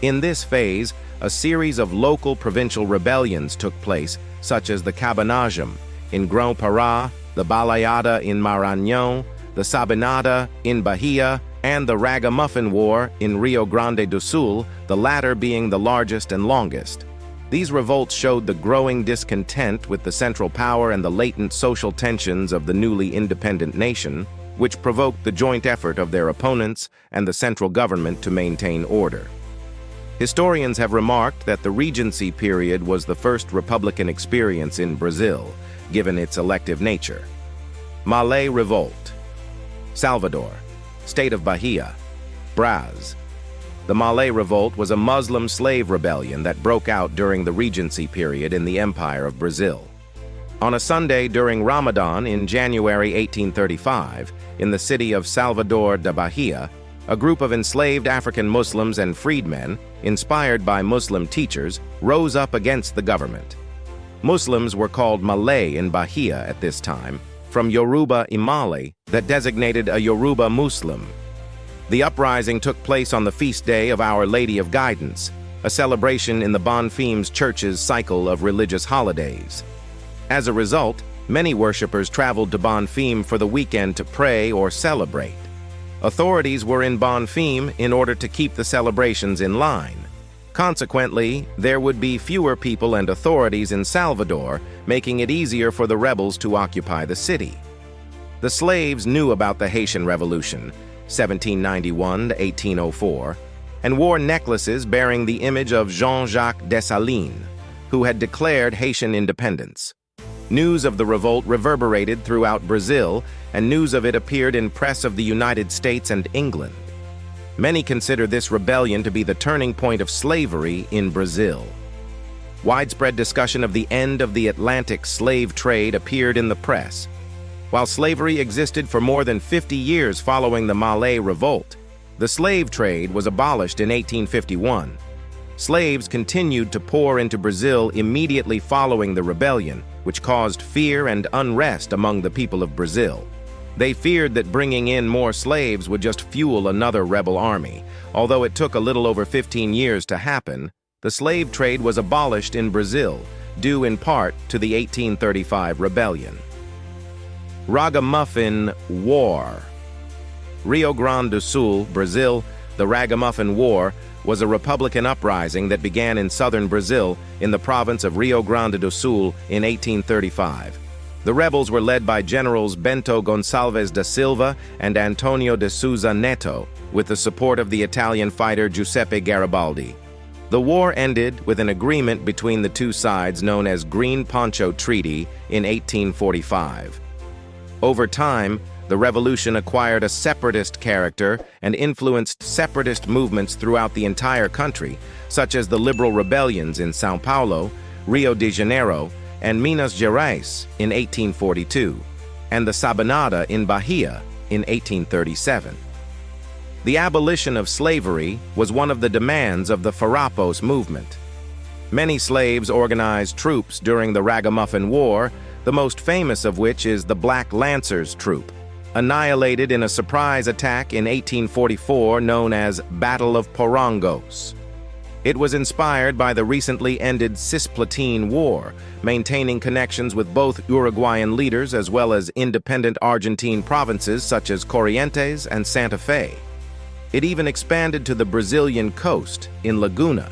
In this phase, a series of local provincial rebellions took place, such as the Cabanajum in Grão-Pará, the Baleada in Maranhão, the Sabinada in Bahia, and the Ragamuffin War in Rio Grande do Sul, the latter being the largest and longest. These revolts showed the growing discontent with the central power and the latent social tensions of the newly independent nation, which provoked the joint effort of their opponents and the central government to maintain order. Historians have remarked that the Regency period was the first republican experience in Brazil, given its elective nature. Malay Revolt. Salvador, State of Bahia, Braz. The Malay Revolt was a Muslim slave rebellion that broke out during the Regency period in the Empire of Brazil. On a Sunday during Ramadan in January 1835, in the city of Salvador da Bahia, a group of enslaved African Muslims and freedmen, inspired by Muslim teachers, rose up against the government. Muslims were called Malay in Bahia at this time, from Yoruba Imali, that designated a Yoruba Muslim. The uprising took place on the feast day of Our Lady of Guidance, a celebration in the Bonfim's Church's cycle of religious holidays. As a result, many worshippers traveled to Bonfim for the weekend to pray or celebrate. Authorities were in Bonfim in order to keep the celebrations in line. Consequently, there would be fewer people and authorities in Salvador, making it easier for the rebels to occupy the city. The slaves knew about the Haitian Revolution, 1791 to 1804, and wore necklaces bearing the image of Jean-Jacques Dessalines, who had declared Haitian independence. News of the revolt reverberated throughout Brazil, and news of it appeared in press of the United States and England. Many consider this rebellion to be the turning point of slavery in Brazil. Widespread discussion of the end of the Atlantic slave trade appeared in the press. While slavery existed for more than 50 years following the Malay Revolt, the slave trade was abolished in 1851. Slaves continued to pour into Brazil immediately following the rebellion, which caused fear and unrest among the people of Brazil. They feared that bringing in more slaves would just fuel another rebel army. Although it took a little over 15 years to happen, the slave trade was abolished in Brazil, due in part to the 1835 rebellion. Ragamuffin War. Rio Grande do Sul, Brazil, the Ragamuffin War was a republican uprising that began in southern Brazil in the province of Rio Grande do Sul in 1835. The rebels were led by Generals Bento Gonçalves da Silva and Antonio de Souza Neto, with the support of the Italian fighter Giuseppe Garibaldi. The war ended with an agreement between the two sides known as Green Poncho Treaty in 1845. Over time, the revolution acquired a separatist character and influenced separatist movements throughout the entire country, such as the liberal rebellions in São Paulo, Rio de Janeiro, and Minas Gerais in 1842, and the Sabinada in Bahia in 1837. The abolition of slavery was one of the demands of the Farrapos movement. Many slaves organized troops during the Ragamuffin War, the most famous of which is the Black Lancers Troop, annihilated in a surprise attack in 1844 known as Battle of Porongos. It was inspired by the recently ended Cisplatin War, maintaining connections with both Uruguayan leaders as well as independent Argentine provinces such as Corrientes and Santa Fe. It even expanded to the Brazilian coast in Laguna.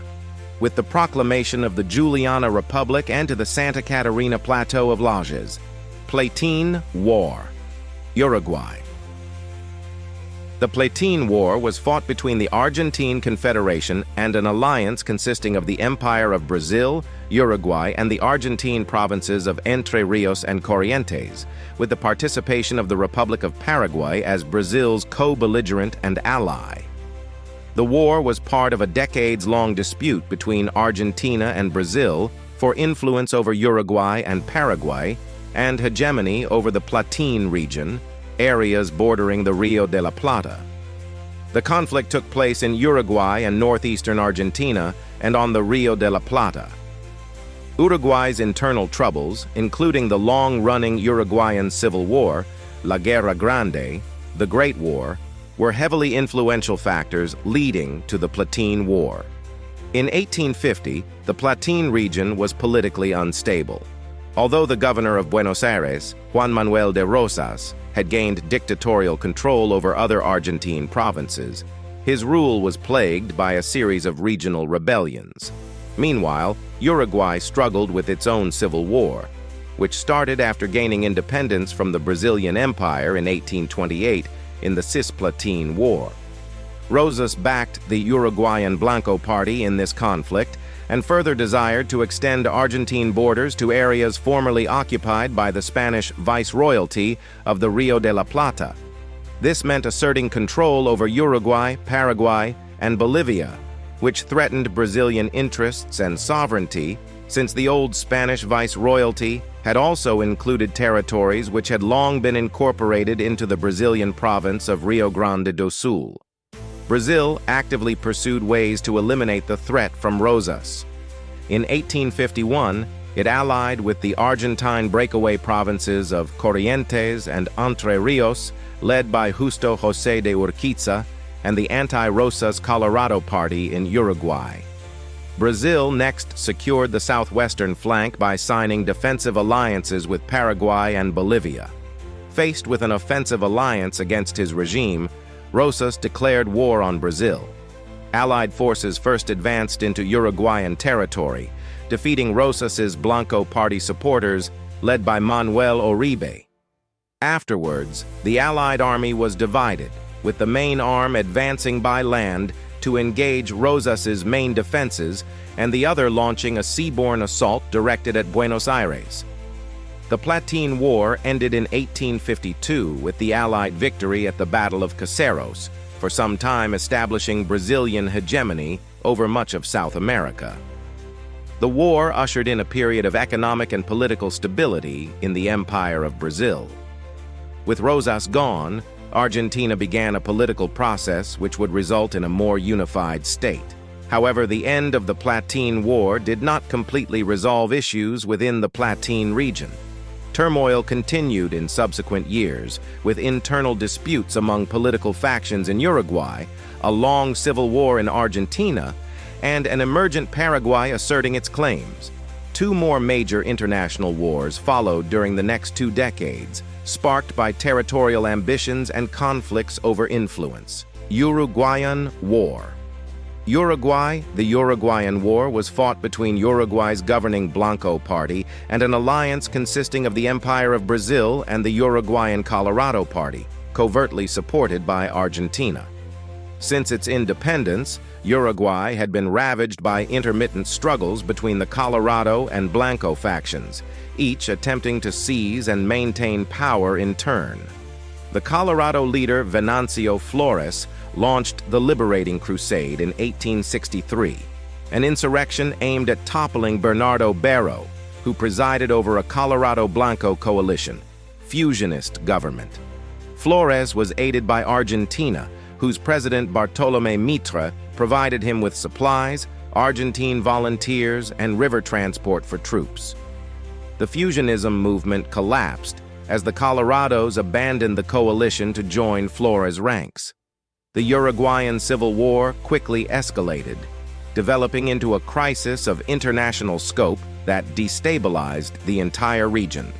with the proclamation of the Juliana Republic and to the Santa Catarina Plateau of Lajes. Platine War. Uruguay. The Platine War was fought between the Argentine Confederation and an alliance consisting of the Empire of Brazil, Uruguay, and the Argentine provinces of Entre Rios and Corrientes, with the participation of the Republic of Paraguay as Brazil's co-belligerent and ally. The war was part of a decades-long dispute between Argentina and Brazil for influence over Uruguay and Paraguay and hegemony over the Platine region, areas bordering the Rio de la Plata. The conflict took place in Uruguay and northeastern Argentina and on the Rio de la Plata. Uruguay's internal troubles, including the long-running Uruguayan Civil War, La Guerra Grande, the Great War, were heavily influential factors leading to the Platine War. In 1850, the Platine region was politically unstable. Although the governor of Buenos Aires, Juan Manuel de Rosas, had gained dictatorial control over other Argentine provinces, his rule was plagued by a series of regional rebellions. Meanwhile, Uruguay struggled with its own civil war, which started after gaining independence from the Brazilian Empire in 1828 in the Cisplatine War. Rosas backed the Uruguayan Blanco Party in this conflict and further desired to extend Argentine borders to areas formerly occupied by the Spanish viceroyalty of the Rio de la Plata. This meant asserting control over Uruguay, Paraguay, and Bolivia, which threatened Brazilian interests and sovereignty, since the old Spanish viceroyalty had also included territories which had long been incorporated into the Brazilian province of Rio Grande do Sul. Brazil actively pursued ways to eliminate the threat from Rosas. In 1851, it allied with the Argentine breakaway provinces of Corrientes and Entre Rios, led by Justo José de Urquiza and the anti-Rosas Colorado Party in Uruguay. Brazil next secured the southwestern flank by signing defensive alliances with Paraguay and Bolivia. Faced with an offensive alliance against his regime, Rosas declared war on Brazil. Allied forces first advanced into Uruguayan territory, defeating Rosas's Blanco Party supporters, led by Manuel Uribe. Afterwards, the Allied army was divided, with the main arm advancing by land to engage Rosas's main defenses and the other launching a seaborne assault directed at Buenos Aires. The Platine War ended in 1852 with the Allied victory at the Battle of Caseros, for some time establishing Brazilian hegemony over much of South America. The war ushered in a period of economic and political stability in the Empire of Brazil. With Rosas gone, Argentina began a political process which would result in a more unified state. However, the end of the Platine War did not completely resolve issues within the Platine region. Turmoil continued in subsequent years, with internal disputes among political factions in Uruguay, a long civil war in Argentina, and an emergent Paraguay asserting its claims. Two more major international wars followed during the next 2 decades, sparked by territorial ambitions and conflicts over influence. Uruguayan War. Uruguay, the Uruguayan War was fought between Uruguay's governing Blanco Party and an alliance consisting of the Empire of Brazil and the Uruguayan Colorado Party, covertly supported by Argentina. Since its independence, Uruguay had been ravaged by intermittent struggles between the Colorado and Blanco factions, each attempting to seize and maintain power in turn. The Colorado leader Venancio Flores launched the Liberating Crusade in 1863, an insurrection aimed at toppling Bernardo Barro, who presided over a Colorado Blanco coalition, fusionist government. Flores was aided by Argentina, whose president Bartolomé Mitre provided him with supplies, Argentine volunteers, and river transport for troops. The fusionism movement collapsed as the Colorados abandoned the coalition to join Flores' ranks. The Uruguayan Civil War quickly escalated, developing into a crisis of international scope that destabilized the entire region.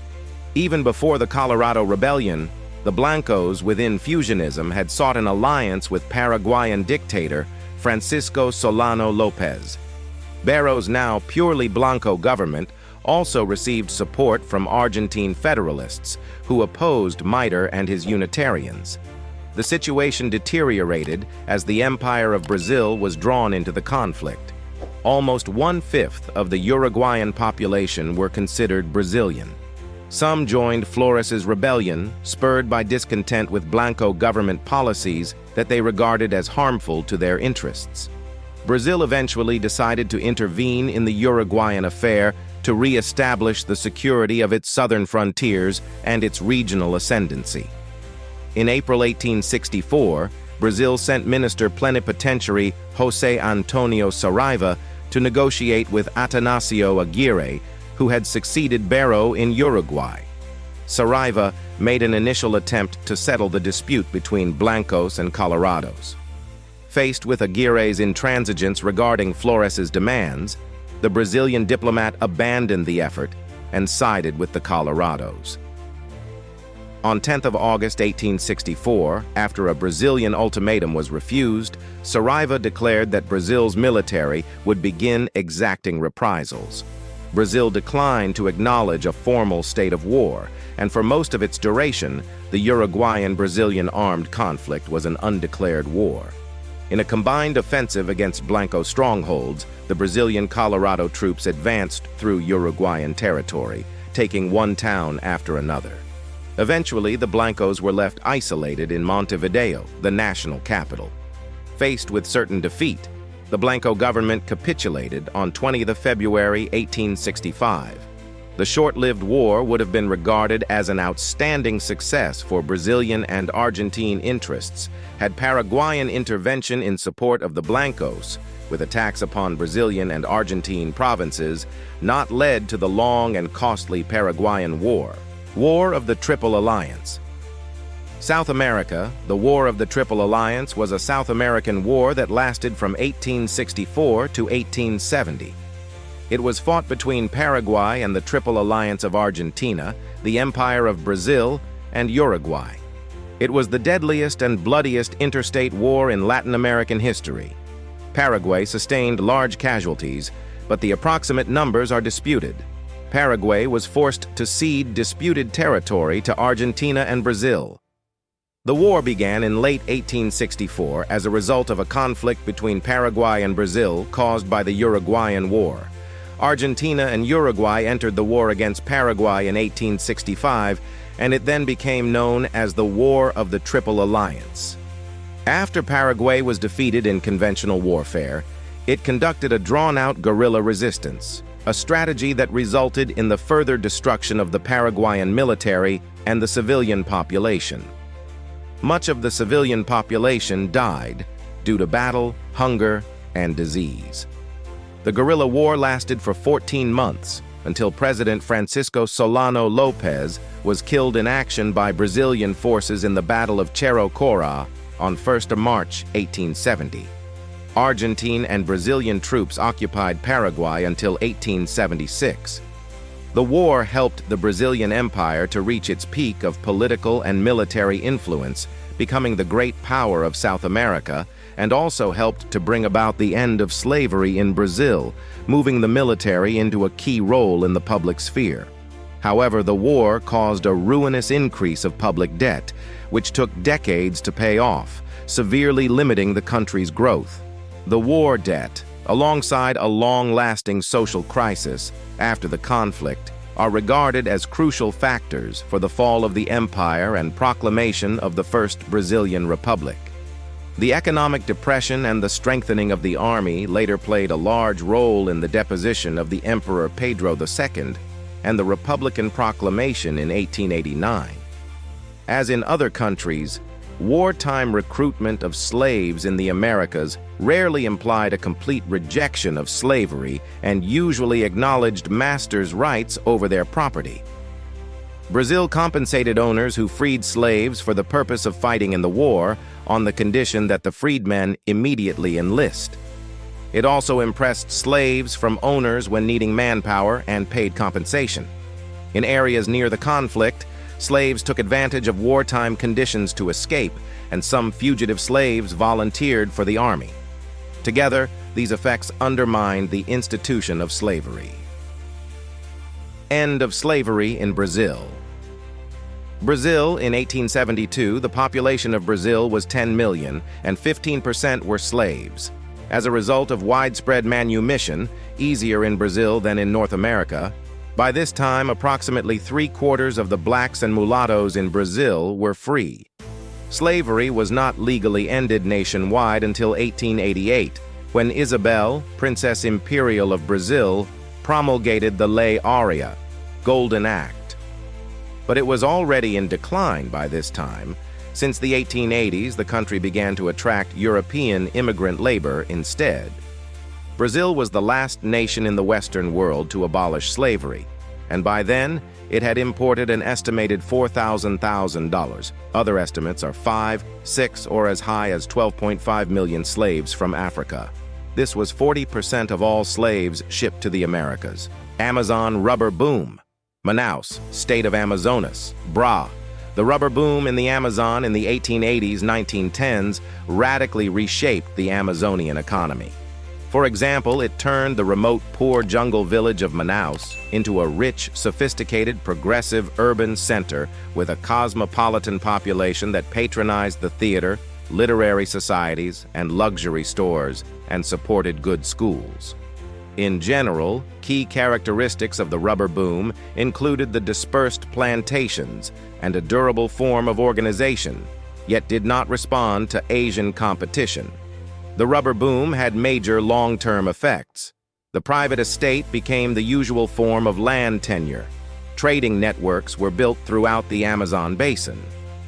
Even before the Colorado Rebellion, the Blancos within fusionism had sought an alliance with Paraguayan dictator Francisco Solano López. Barrow's now purely Blanco government also received support from Argentine federalists who opposed Mitre and his Unitarians. The situation deteriorated as the Empire of Brazil was drawn into the conflict. Almost 1/5 of the Uruguayan population were considered Brazilian. Some joined Flores's rebellion, spurred by discontent with Blanco government policies that they regarded as harmful to their interests. Brazil eventually decided to intervene in the Uruguayan affair to re-establish the security of its southern frontiers and its regional ascendancy. In April 1864, Brazil sent Minister Plenipotentiary José Antonio Saraiva to negotiate with Atanásio Aguirre, who had succeeded Barrow in Uruguay. Saraiva made an initial attempt to settle the dispute between Blancos and Colorados. Faced with Aguirre's intransigence regarding Flores's demands, the Brazilian diplomat abandoned the effort and sided with the Colorados. On 10th of August 1864, after a Brazilian ultimatum was refused, Saraiva declared that Brazil's military would begin exacting reprisals. Brazil declined to acknowledge a formal state of war, and for most of its duration, the Uruguayan-Brazilian armed conflict was an undeclared war. In a combined offensive against Blanco strongholds, the Brazilian Colorado troops advanced through Uruguayan territory, taking one town after another. Eventually, the Blancos were left isolated in Montevideo, the national capital. Faced with certain defeat, the Blanco government capitulated on 20th of February 1865. The short-lived war would have been regarded as an outstanding success for Brazilian and Argentine interests had Paraguayan intervention in support of the Blancos, with attacks upon Brazilian and Argentine provinces, not led to the long and costly Paraguayan War. War of the Triple Alliance. South America, the War of the Triple Alliance was a South American war that lasted from 1864 to 1870. It was fought between Paraguay and the Triple Alliance of Argentina, the Empire of Brazil, and Uruguay. It was the deadliest and bloodiest interstate war in Latin American history. Paraguay sustained large casualties, but the approximate numbers are disputed. Paraguay was forced to cede disputed territory to Argentina and Brazil. The war began in late 1864 as a result of a conflict between Paraguay and Brazil caused by the Uruguayan War. Argentina and Uruguay entered the war against Paraguay in 1865, and it then became known as the War of the Triple Alliance. After Paraguay was defeated in conventional warfare, it conducted a drawn-out guerrilla resistance, a strategy that resulted in the further destruction of the Paraguayan military and the civilian population. Much of the civilian population died due to battle, hunger, and disease. The guerrilla war lasted for 14 months until President Francisco Solano Lopez was killed in action by Brazilian forces in the Battle of Cerro Corá on 1st of March 1870. Argentine and Brazilian troops occupied Paraguay until 1876. The war helped the Brazilian Empire to reach its peak of political and military influence, becoming the great power of South America, and also helped to bring about the end of slavery in Brazil, moving the military into a key role in the public sphere. However, the war caused a ruinous increase of public debt, which took decades to pay off, severely limiting the country's growth. The war debt, alongside a long-lasting social crisis after the conflict, are regarded as crucial factors for the fall of the empire and proclamation of the First Brazilian Republic. The economic depression and the strengthening of the army later played a large role in the deposition of the Emperor Pedro II and the Republican proclamation in 1889. As in other countries, wartime recruitment of slaves in the Americas rarely implied a complete rejection of slavery and usually acknowledged masters' rights over their property. Brazil compensated owners who freed slaves for the purpose of fighting in the war on the condition that the freedmen immediately enlist. It also impressed slaves from owners when needing manpower and paid compensation. In areas near the conflict, slaves took advantage of wartime conditions to escape, and some fugitive slaves volunteered for the army. Together, these effects undermined the institution of slavery. End of slavery in Brazil. Brazil, in 1872, the population of Brazil was 10 million, and 15% were slaves. As a result of widespread manumission, easier in Brazil than in North America, by this time approximately 3/4 of the blacks and mulattoes in Brazil were free. Slavery was not legally ended nationwide until 1888, when Isabel, Princess Imperial of Brazil, promulgated the Lei Áurea, Golden Act. But it was already in decline by this time. Since the 1880s, the country began to attract European immigrant labor instead. Brazil was the last nation in the Western world to abolish slavery, and by then, it had imported an estimated $4,000. Other estimates are 5, 6, or as high as 12.5 million slaves from Africa. This was 40% of all slaves shipped to the Americas. Amazon rubber boom. Manaus, state of Amazonas, Bra. The rubber boom in the Amazon in the 1880s, 1910s radically reshaped the Amazonian economy. For example, it turned the remote, poor jungle village of Manaus into a rich, sophisticated, progressive urban center with a cosmopolitan population that patronized the theater, literary societies, and luxury stores, and supported good schools. In general, key characteristics of the rubber boom included the dispersed plantations and a durable form of organization, yet did not respond to Asian competition. The rubber boom had major long-term effects. The private estate became the usual form of land tenure. Trading networks were built throughout the Amazon basin.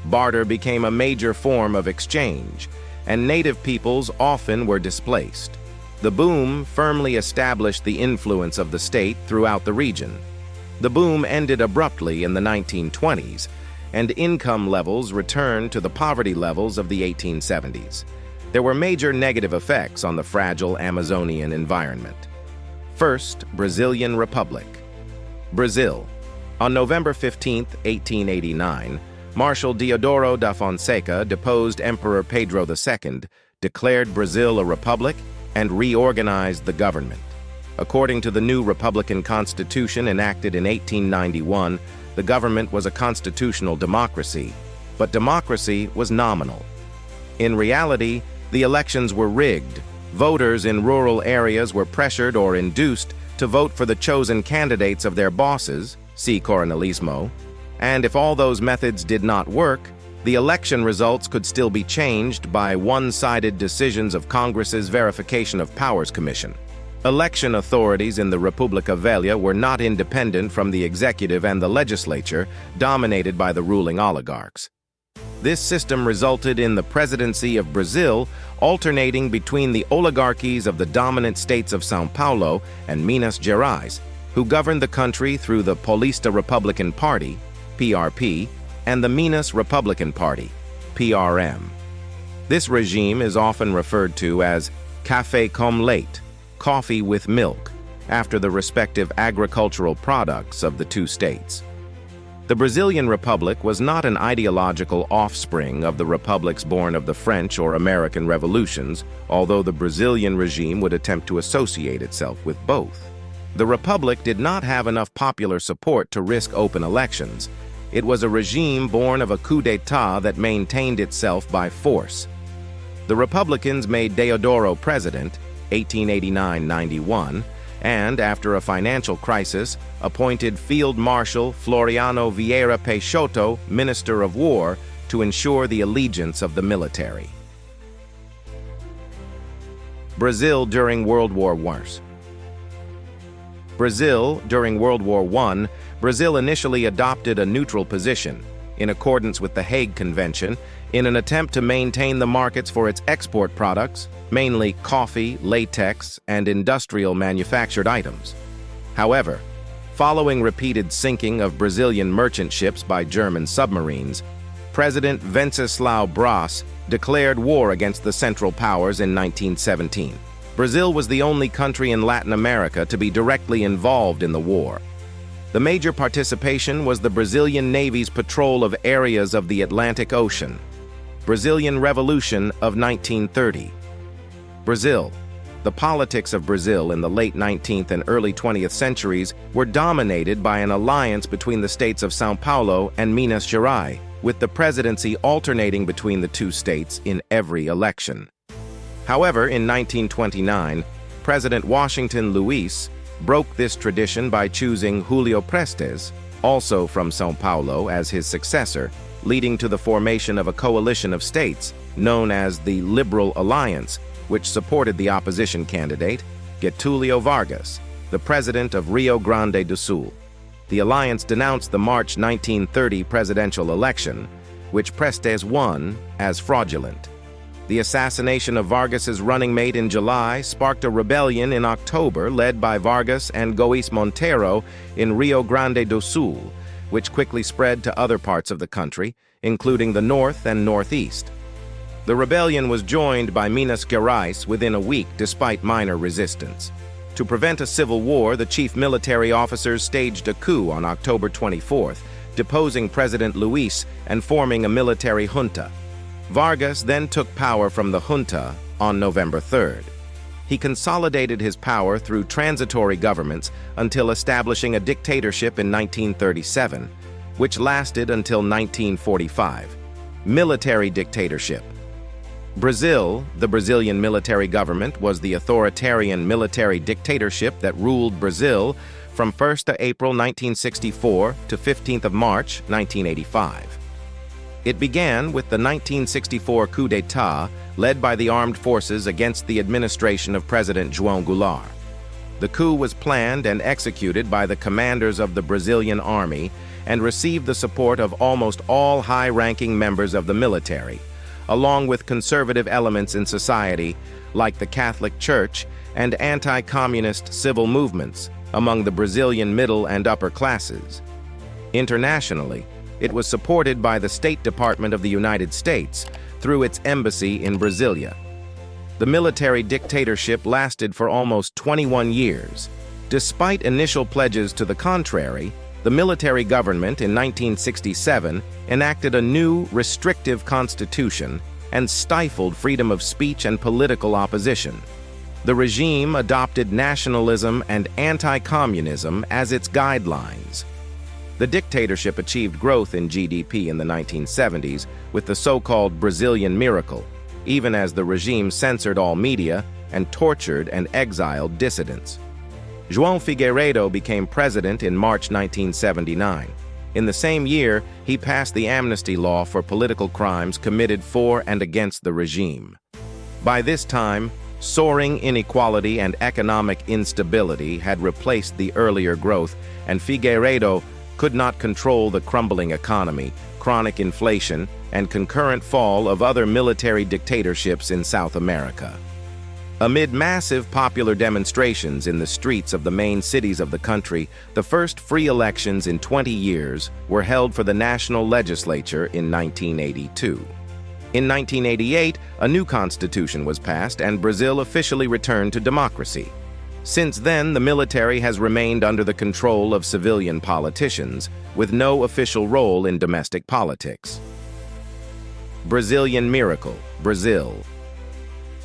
Barter became a major form of exchange, and native peoples often were displaced. The boom firmly established the influence of the state throughout the region. The boom ended abruptly in the 1920s, and income levels returned to the poverty levels of the 1870s. There were major negative effects on the fragile Amazonian environment. First, Brazilian Republic. Brazil. On November 15, 1889, Marshal Deodoro da Fonseca deposed Emperor Pedro II, declared Brazil a republic, and reorganized the government. According to the new Republican Constitution enacted in 1891, the government was a constitutional democracy, but democracy was nominal. In reality, the elections were rigged. Voters in rural areas were pressured or induced to vote for the chosen candidates of their bosses, see Coronelismo, and if all those methods did not work, the election results could still be changed by one-sided decisions of Congress's Verification of Powers Commission. Election authorities in the República Velha were not independent from the executive and the legislature, dominated by the ruling oligarchs. This system resulted in the presidency of Brazil alternating between the oligarchies of the dominant states of São Paulo and Minas Gerais, who governed the country through the Paulista Republican Party, PRP, and the Minas Republican Party, PRM. This regime is often referred to as café com leite, coffee with milk, after the respective agricultural products of the two states. The Brazilian Republic was not an ideological offspring of the republics born of the French or American revolutions, although the Brazilian regime would attempt to associate itself with both. The Republic did not have enough popular support to risk open elections. It was a regime born of a coup d'etat that maintained itself by force. The Republicans made Deodoro president, 1889-91, and, after a financial crisis, appointed Field Marshal Floriano Vieira Peixoto Minister of War to ensure the allegiance of the military. Brazil during World War I. Brazil, during World War I, Brazil initially adopted a neutral position, in accordance with the Hague Convention, in an attempt to maintain the markets for its export products, mainly coffee, latex, and industrial manufactured items. However, following repeated sinking of Brazilian merchant ships by German submarines, President Venceslau Braz declared war against the Central Powers in 1917. Brazil was the only country in Latin America to be directly involved in the war. The major participation was the Brazilian Navy's patrol of areas of the Atlantic Ocean. Brazilian Revolution of 1930. Brazil. The politics of Brazil in the late 19th and early 20th centuries were dominated by an alliance between the states of São Paulo and Minas Gerais, with the presidency alternating between the two states in every election. However, in 1929, President Washington Luiz broke this tradition by choosing Julio Prestes, also from São Paulo, as his successor, leading to the formation of a coalition of states known as the Liberal Alliance, which supported the opposition candidate, Getúlio Vargas, the president of Rio Grande do Sul. The alliance denounced the March 1930 presidential election, which Prestes won, as fraudulent. The assassination of Vargas's running mate in July sparked a rebellion in October led by Vargas and Gois Monteiro in Rio Grande do Sul, which quickly spread to other parts of the country, including the north and northeast. The rebellion was joined by Minas Gerais within a week despite minor resistance. To prevent a civil war, the chief military officers staged a coup on October 24th, deposing President Luiz and forming a military junta. Vargas then took power from the junta on November 3rd. He consolidated his power through transitory governments until establishing a dictatorship in 1937, which lasted until 1945. Military dictatorship. Brazil, the Brazilian military government, was the authoritarian military dictatorship that ruled Brazil from 1st of April 1964 to 15th of March 1985. It began with the 1964 coup d'état led by the armed forces against the administration of President João Goulart. The coup was planned and executed by the commanders of the Brazilian army and received the support of almost all high-ranking members of the military, along with conservative elements in society like the Catholic Church and anti-communist civil movements among the Brazilian middle and upper classes. Internationally, it was supported by the State Department of the United States through its embassy in Brasilia. The military dictatorship lasted for almost 21 years. Despite initial pledges to the contrary, the military government in 1967 enacted a new, restrictive constitution and stifled freedom of speech and political opposition. The regime adopted nationalism and anti-communism as its guidelines. The dictatorship achieved growth in GDP in the 1970s with the so-called Brazilian miracle, even as the regime censored all media and tortured and exiled dissidents. João Figueiredo became president in March 1979. In the same year, he passed the amnesty law for political crimes committed for and against the regime. By this time, soaring inequality and economic instability had replaced the earlier growth, and Figueiredo could not control the crumbling economy, chronic inflation, and concurrent fall of other military dictatorships in South America. Amid massive popular demonstrations in the streets of the main cities of the country, the first free elections in 20 years were held for the national legislature in 1982. In 1988, a new constitution was passed and Brazil officially returned to democracy. Since then, the military has remained under the control of civilian politicians, with no official role in domestic politics. Brazilian miracle, Brazil.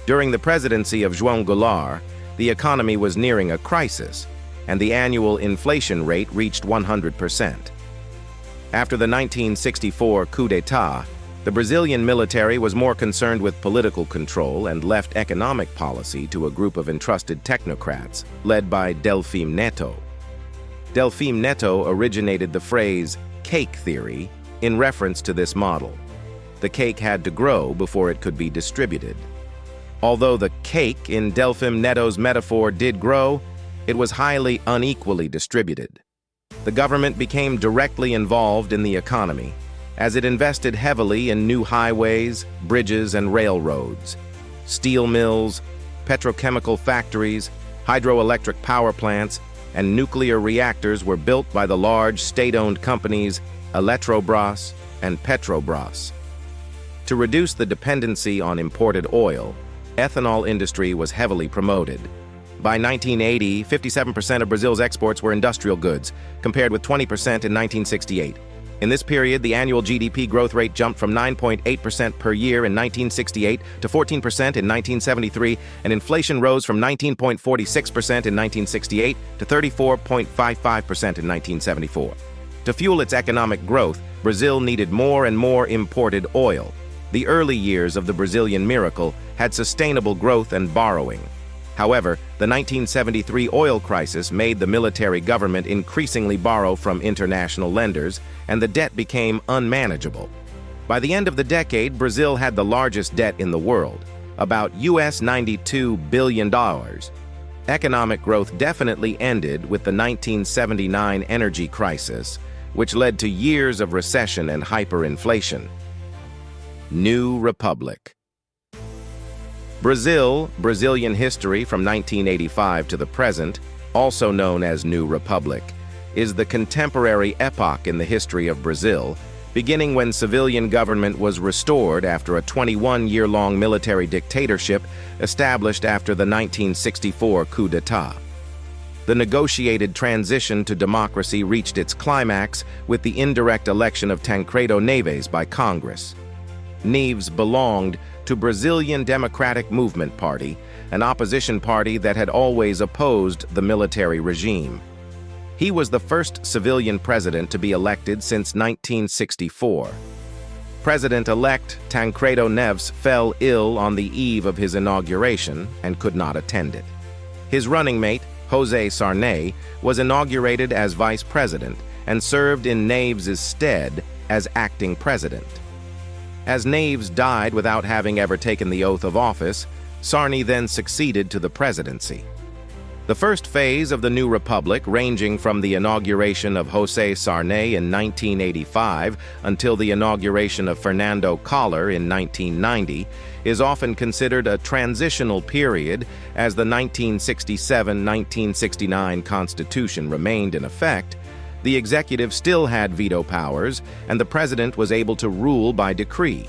During the presidency of João Goulart, the economy was nearing a crisis, and the annual inflation rate reached 100%. After the 1964 coup d'état, the Brazilian military was more concerned with political control and left economic policy to a group of entrusted technocrats, led by Delfim Neto. Delfim Neto originated the phrase cake theory in reference to this model. The cake had to grow before it could be distributed. Although the cake in Delfim Neto's metaphor did grow, it was highly unequally distributed. The government became directly involved in the economy, as it invested heavily in new highways, bridges, and railroads. Steel mills, petrochemical factories, hydroelectric power plants, and nuclear reactors were built by the large state-owned companies Eletrobras and Petrobras. To reduce the dependency on imported oil, ethanol industry was heavily promoted. By 1980, 57% of Brazil's exports were industrial goods, compared with 20% in 1968. In this period, the annual GDP growth rate jumped from 9.8% per year in 1968 to 14% in 1973, and inflation rose from 19.46% in 1968 to 34.55% in 1974. To fuel its economic growth, Brazil needed more and more imported oil. The early years of the Brazilian miracle had sustainable growth and borrowing. However, the 1973 oil crisis made the military government increasingly borrow from international lenders, and the debt became unmanageable. By the end of the decade, Brazil had the largest debt in the world, about US $92 billion. Economic growth definitely ended with the 1979 energy crisis, which led to years of recession and hyperinflation. New Republic. Brazilian history from 1985 to the present, also known as New Republic, is the contemporary epoch in the history of Brazil, beginning when civilian government was restored after a 21-year-long military dictatorship established after the 1964 coup d'etat. The negotiated transition to democracy reached its climax with the indirect election of Tancredo Neves by Congress. Neves belonged to Brazilian Democratic Movement Party, an opposition party that had always opposed the military regime. He was the first civilian president to be elected since 1964. President-elect Tancredo Neves fell ill on the eve of his inauguration and could not attend it. His running mate, José Sarney, was inaugurated as vice president and served in Neves' stead as acting president. As Neves died without having ever taken the oath of office, Sarney then succeeded to the presidency. The first phase of the new republic, ranging from the inauguration of José Sarney in 1985 until the inauguration of Fernando Collor in 1990, is often considered a transitional period as the 1967-1969 Constitution remained in effect. The executive still had veto powers, and the president was able to rule by decree.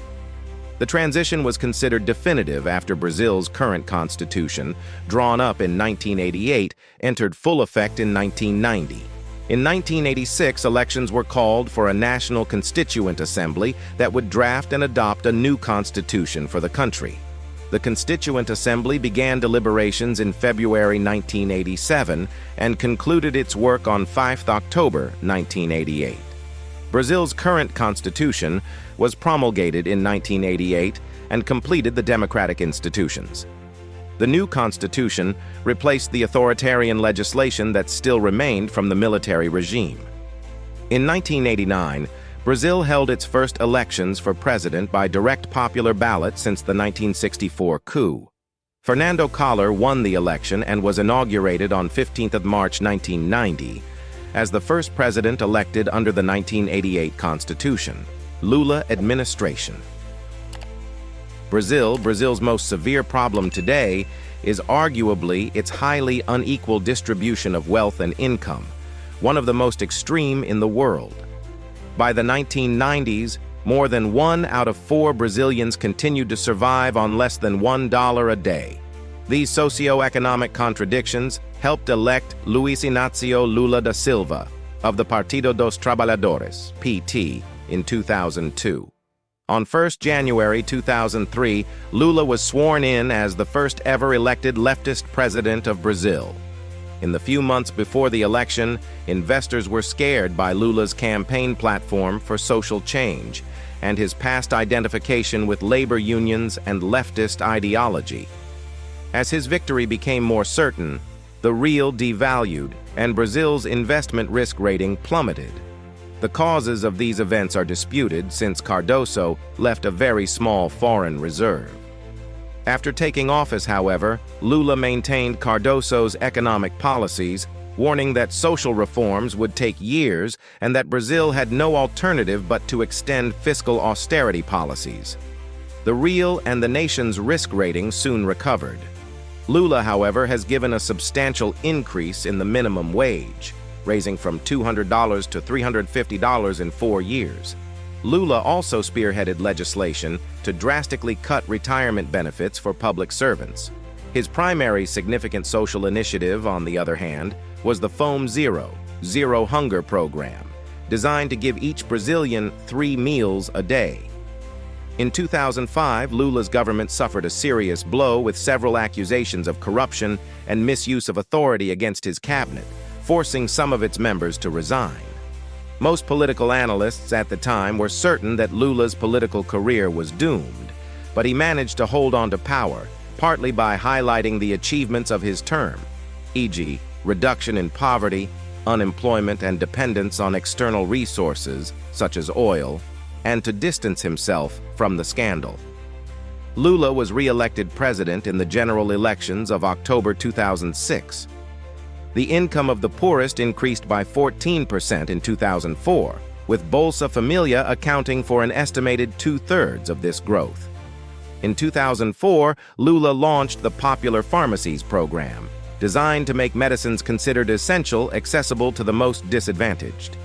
The transition was considered definitive after Brazil's current constitution, drawn up in 1988, entered full effect in 1990. In 1986, elections were called for a national constituent assembly that would draft and adopt a new constitution for the country. The Constituent Assembly began deliberations in February 1987 and concluded its work on 5 October 1988. Brazil's current constitution was promulgated in 1988 and completed the democratic institutions. The new constitution replaced the authoritarian legislation that still remained from the military regime. In 1989, Brazil held its first elections for president by direct popular ballot since the 1964 coup. Fernando Collor won the election and was inaugurated on 15 March 1990 as the first president elected under the 1988 Constitution. Lula administration. Brazil's most severe problem today is arguably its highly unequal distribution of wealth and income, one of the most extreme in the world. By the 1990s, more than 1 out of 4 Brazilians continued to survive on less than $1 a day. These socio-economic contradictions helped elect Luiz Inácio Lula da Silva of the Partido dos Trabalhadores, PT, in 2002. On 1 January 2003, Lula was sworn in as the first ever elected leftist president of Brazil. In the few months before the election, investors were scared by Lula's campaign platform for social change and his past identification with labor unions and leftist ideology. As his victory became more certain, the real devalued and Brazil's investment risk rating plummeted. The causes of these events are disputed since Cardoso left a very small foreign reserve. After taking office, however, Lula maintained Cardoso's economic policies, warning that social reforms would take years and that Brazil had no alternative but to extend fiscal austerity policies. The real and the nation's risk rating soon recovered. Lula, however, has given a substantial increase in the minimum wage, raising from $200 to $350 in 4 years. Lula also spearheaded legislation to drastically cut retirement benefits for public servants. His primary significant social initiative, on the other hand, was the Fome Zero, Zero Hunger program, designed to give each Brazilian 3 meals a day. In 2005, Lula's government suffered a serious blow with several accusations of corruption and misuse of authority against his cabinet, forcing some of its members to resign. Most political analysts at the time were certain that Lula's political career was doomed, but he managed to hold on to power, partly by highlighting the achievements of his term, e.g., reduction in poverty, unemployment, and dependence on external resources, such as oil, and to distance himself from the scandal. Lula was re-elected president in the general elections of October 2006. The income of the poorest increased by 14% in 2004, with Bolsa Familia accounting for an estimated 2/3 of this growth. In 2004, Lula launched the Popular Pharmacies program, designed to make medicines considered essential accessible to the most disadvantaged.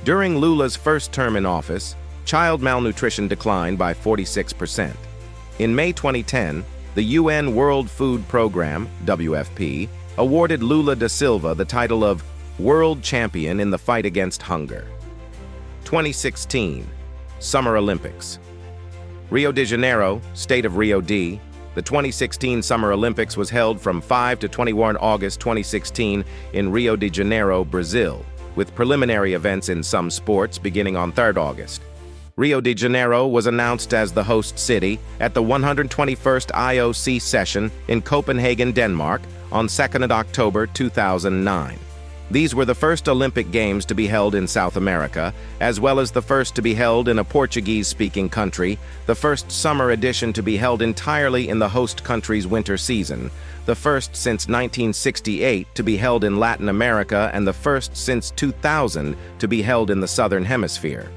During Lula's first term in office, child malnutrition declined by 46%. In May 2010, the UN World Food Programme, WFP, awarded Lula da Silva the title of World Champion in the Fight Against Hunger. 2016, Summer Olympics. Rio de Janeiro, state of Rio de, the 2016 Summer Olympics was held from 5 to 21 August 2016 in Rio de Janeiro, Brazil, with preliminary events in some sports beginning on 3rd August. Rio de Janeiro was announced as the host city at the 121st IOC session in Copenhagen, Denmark, on 2nd October 2009. These were the first Olympic Games to be held in South America, as well as the first to be held in a Portuguese-speaking country, the first summer edition to be held entirely in the host country's winter season, the first since 1968 to be held in Latin America, and the first since 2000 to be held in the Southern Hemisphere.